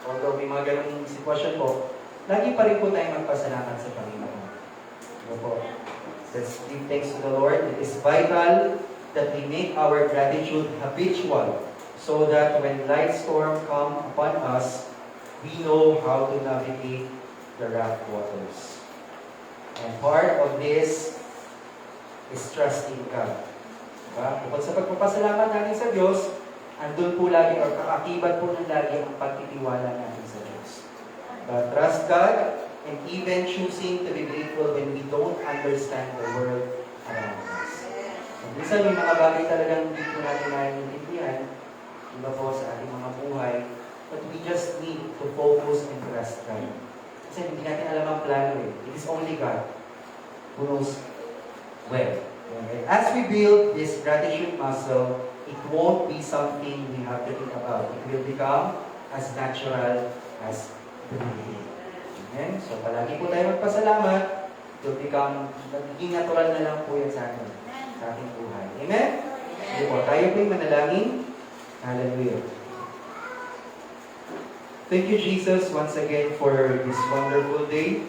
although may mga ganung sitwasyon po, lagi pa rin po tayong magpasalamat sa Panginoon. Diba po? Let's give thanks to the Lord. It is vital that we make our gratitude habitual so that when life storm come upon us, we know how to navigate the rough waters. And part of this is trusting God. Diba? Bukod sa pagpapasalamat natin sa Diyos, andun po lagi, or kaakibat po ng lagi ang pagtitiwala natin sa Diyos. But trust God, and even choosing to be grateful when we don't understand the world around us. So, minsan may mga bagay talagang hindi po natin naiintindihan, iba po sa ating mga buhay, but we just need to focus and trust God. Kasi hindi natin alam ang plano eh. It is only God who knows well. Okay? As we build this gratitude muscle, it won't be something we have to think about. It will become as natural as breathing. Amen? So, palagi po tayo magpasalamat. It will become, magiging natural na lang po yan sa atin, sa ating buhay. Amen? Sige po, tayo po yung manalangin. Hallelujah. Thank you, Jesus, once again for this wonderful day.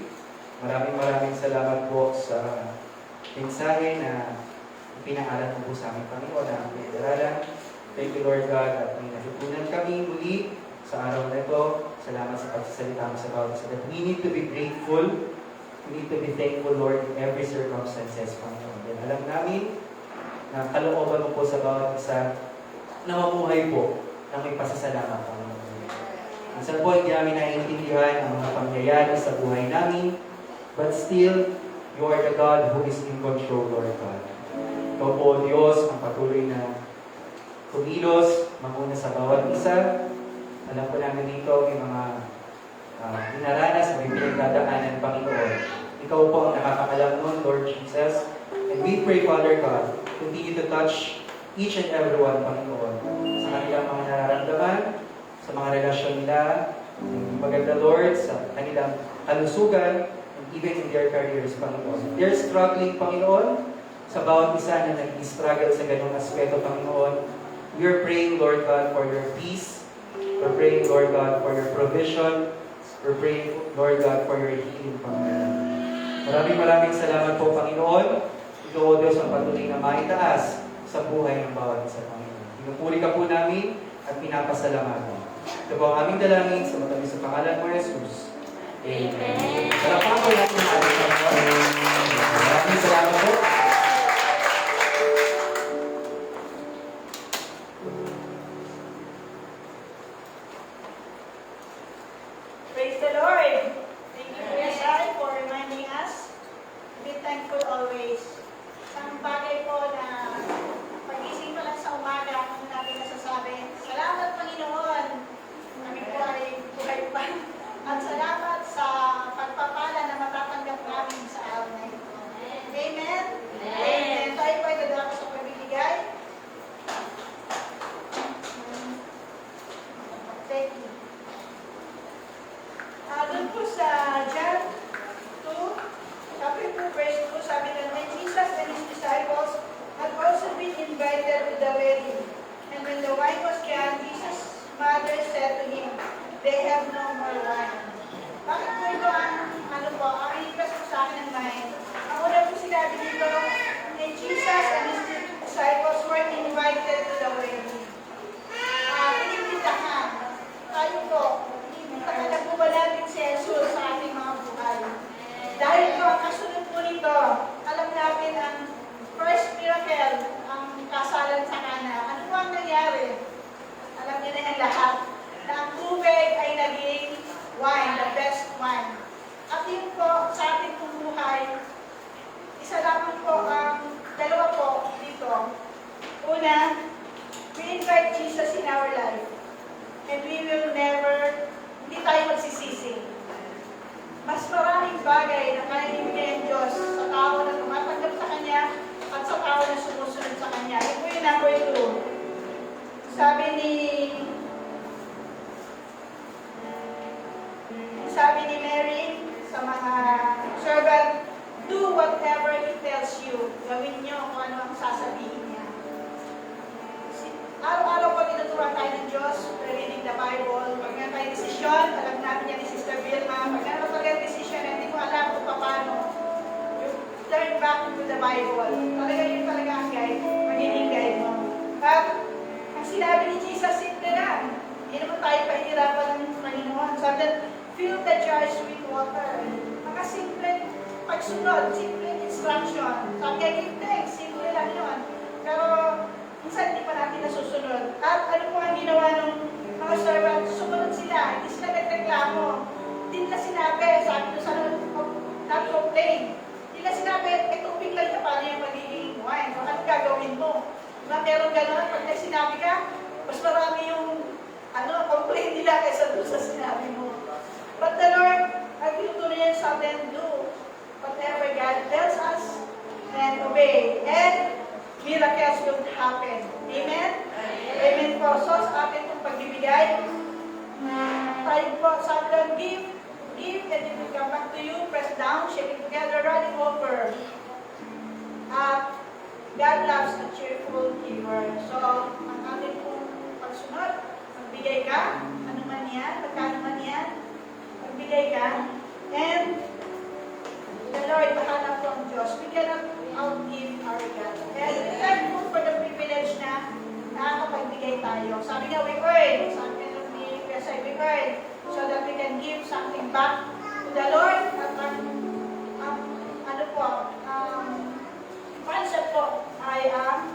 Maraming salamat po sa mensahe na pinaaral mo po sa aming Panginoon na aming pinag-aralan. Thank you, Lord God, at may natutunan kami muli sa araw na ito. Salamat sa pagsasalita mo sa bawat isa. That we need to be grateful. We need to be thankful, Lord, in every circumstances, Panginoon. And alam namin na kalooban mo po sa bawat isa na mamuhay po na may pasasalamat, Panginoon. Minsan po, hindi namin naiintindihan ang mga pangyayari sa buhay namin, but still, You are the God who is in control, Lord God. Ikaw po, Diyos, ang patuloy na kumilos, manguna sa bawat isa. Alam po namin dito, may mga dinaranas, may pinagdadaanan, Panginoon. Ikaw po ang nakakaalam nun, Lord Jesus. And we pray, Father God, continue to touch each and every one, Panginoon, sa kanilang mga nararamdaman, sa mga relasyon nila, maganda, Lord, sa kanilang kalusugan, and even in their careers, Panginoon. They're struggling, Panginoon, sa bawat isa na nag-struggle sa ganong aspeto, Panginoon. We are praying, Lord God, for your peace. We're praying, Lord God, for your provision. We're praying, Lord God, for your healing, Panginoon. Maraming salamat po, Panginoon. Ikaw, O Diyos, ang patuloy na maitaas sa buhay ng bawat isa, Panginoon. Pinupuri ka po namin at pinapasalamatan. Ito po ang aming dalangin sa matamis sa pangalan mo, Jesus. Amen. Salamat po natin ang ating Panginoon. Maraming salamat po. Praise the Lord. Thank you, Kuya for reminding us to be thankful always. Isang bagay po na pagising pa lang sa umaga, kung natin nasasabi, salamat Panginoon. Kami po ay buhay pa. At salamat sa pagpapala na matatanggap namin sa araw na ito. Amen? Amen. Tayo po ay dadako sa pagbibigay. Thank you. Doon po sa John 2, chapter 2, verse 2, sabi na, when Jesus and his disciples had also been invited to the wedding. And when the wine was gone, Jesus' mother said to him, they have no more wine. Bakit po ito ang interest ko sa akin ng mind? Ang una po sinabi dito, when Jesus and his disciples were invited to the wedding. Inimbitahan. Tayo po, imbitahan po ba natin si Jesus sa ating mga buhay? Dahil po, ang kasunod po nito, alam natin ang first miracle, ang kasalan sa Kana. Ano po ang nangyari? Alam niyo na yan lahat. Na ang tubig ay naging wine, the best wine. At yun po, sa ating buhay, isa lamang po ang dalawa po dito. Una, we invite Jesus in our life. And we will never, hindi tayo magsisisi. Mas maraming bagay na kaya ibigay ang Diyos sa tao na tumatanggap sa Kanya at sa tao na sumusunod sa Kanya. Ito yung number 2. Sabi ni Mary sa mga servant, do whatever He tells you. Gawin niyo kung ano ang sasabihin niya. Araw-araw pag tinuturuan tayo ng Diyos, reading the Bible, pag nga tayo desisyon, alam natin yan ni Sister Vilma, pag nga tayo desisyon, hindi ko alam kung paano, you turn back to the Bible. Talaga yun talaga ang guide, magiging guide mo. At ang sinabi ni Jesus, simple lang. Hindi naman tayo pahirapan ng Panginoon. Sabi na, fill the jars with water. Mga simple pagsunod, simple instruction. Sabi nga, give thanks, simple lang yun. Pero, minsan hindi pa natin nasusunod. At ano po ang ginawa ng mga servant? Sumunod sila. Hindi sila nagreklamo. Hindi nila sinabi. Sabi nyo sa non-complain. Hindi nila sinabi, tubig lang niya paano yung magiging wine. So, ano gagawin mo? Diba meron gano'n? Pag may sinabi ka, mas marami yung complain nila kaysa doon sa sinabi mo. But the Lord, ang pinutuloy niya sa atin, do whatever God tells us, and obey. And miracles will happen. Amen? Amen po. So, sa atin itong pagbibigay, tayo po, sabi lang, give, and it will come back to you, press down, shake it together, running over. God loves a cheerful giver. So, ang ating pong pagsunod, magbigay ka, ano man yan, magkano man yan, magbigay ka, and the Lord, bahala po ang Diyos. We cannot outgive our God. And we're thankful for the privilege na nakakapagbigay tayo. Sabi nga, we earn. Sabi nga ni Kuya, we earn so that we can give something back to the Lord. At concept po ay ang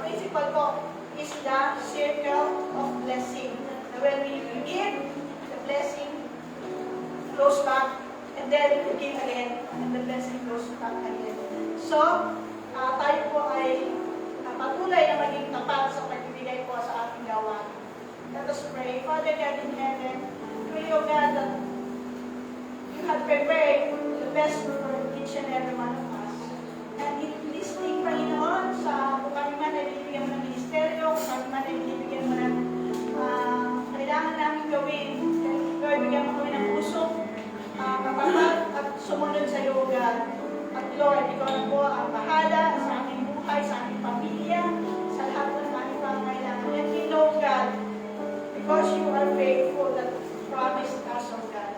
principle po is the circle of blessing. When we give, the blessing flows back and and then it came again, and the blessing goes back again. So, tayo po ay patuloy na maging tapat sa pagbibigay po sa ating gawa. Let us pray. Father God in heaven, pray, O God, that you have prepared the best for each and every one of us. And in listening, Panginoon, sa kung kami man ay binibigyan mo ng ministeryo, kung kami man ay binibigyan mo ng kailangan namin gawin, Lord, bigyan mo kami ng puso, kapatid at sumunod sa iyo, God. At Lord, ikaw na po ang bahala sa aming buhay, sa aming pamilya, sa lahat ng aming pangangailangan. And we know, God, because you are faithful that promised us, O God.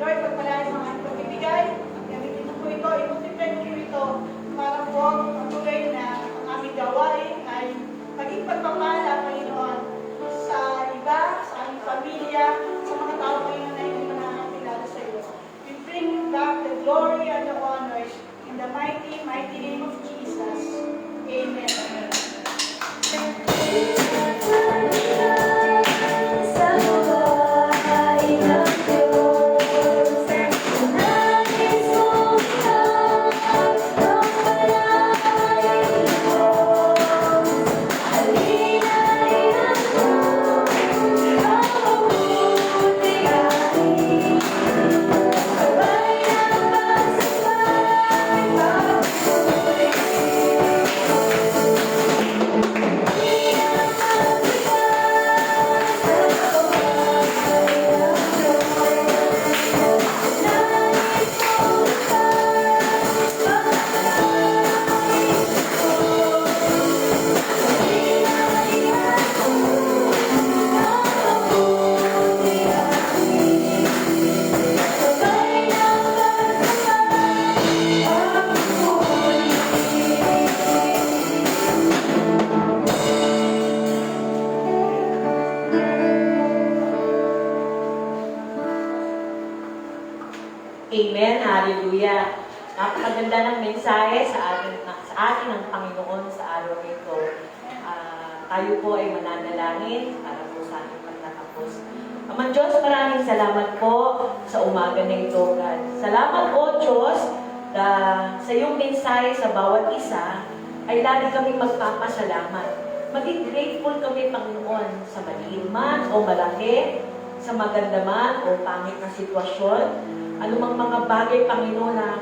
Lord, pagpalain mo ang aming pagbibigay, gamitin mo po ito, i-multiply mo po ito, para po patuloy na ang aming gawain ay maging pagpapala, Panginoon, sa iba, sa aming pamilya, sa mga tao, Panginoon, na hindi nakakilala sa iyo. We bring back the glory and the honors in the mighty, mighty name of Jesus. Amen. Sa bahay ng Diyos, nais mong ikaw ang palayan ko. Halinayan mo ang pagmumulyain, sabay ng pagsasabay pagpupuri. Amen, hallelujah. Napakaganda ng mensahe sa atin ng Panginoon sa araw nito. Tayo po ay mananalangin para po sa ating pagtatapos. Amang Diyos, maraming salamat po sa umaga na ito, God. Salamat po, Diyos, na sa iyong mensahe sa bawat isa ay lagi kami magpapasalamat. Maging grateful kami, Panginoon, sa maliit man o malaki, sa maganda man o pangit na sitwasyon. Anumang mga bagay, Panginoon, na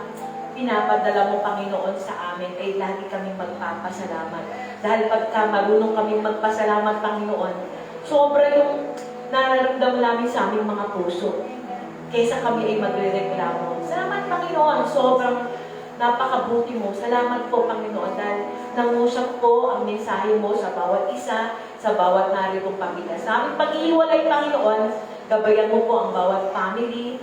pinapadala mo, Panginoon, sa amin, ay lagi kaming magpapasalamat. Dahil pagka marunong kaming magpasalamat, Panginoon, sobra yung nararamdaman namin sa aming mga puso. Kaysa kami ay magre-reklamo. Salamat, Panginoon, sobrang napakabuti mo. Salamat po, Panginoon, dahil nangusap po ang mensahe mo sa bawat isa, sa bawat naritong pamilya. Sa aming pag-iiwalay, Panginoon, gabayan mo po ang bawat family.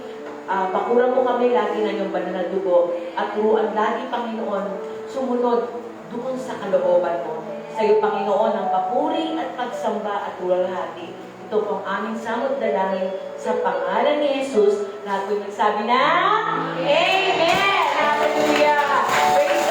Pakuran mo kami lagi na iyong banal na dugo at turuan lagi, Panginoon, sumunod doon sa kalooban mo. Sa iyo, Panginoon, ang papuri at pagsamba at tulahati. Ito po ang aming samot dalangin sa pangalan ni Jesus. Lahat po nagsabi na, Amen! Hallelujah! Praise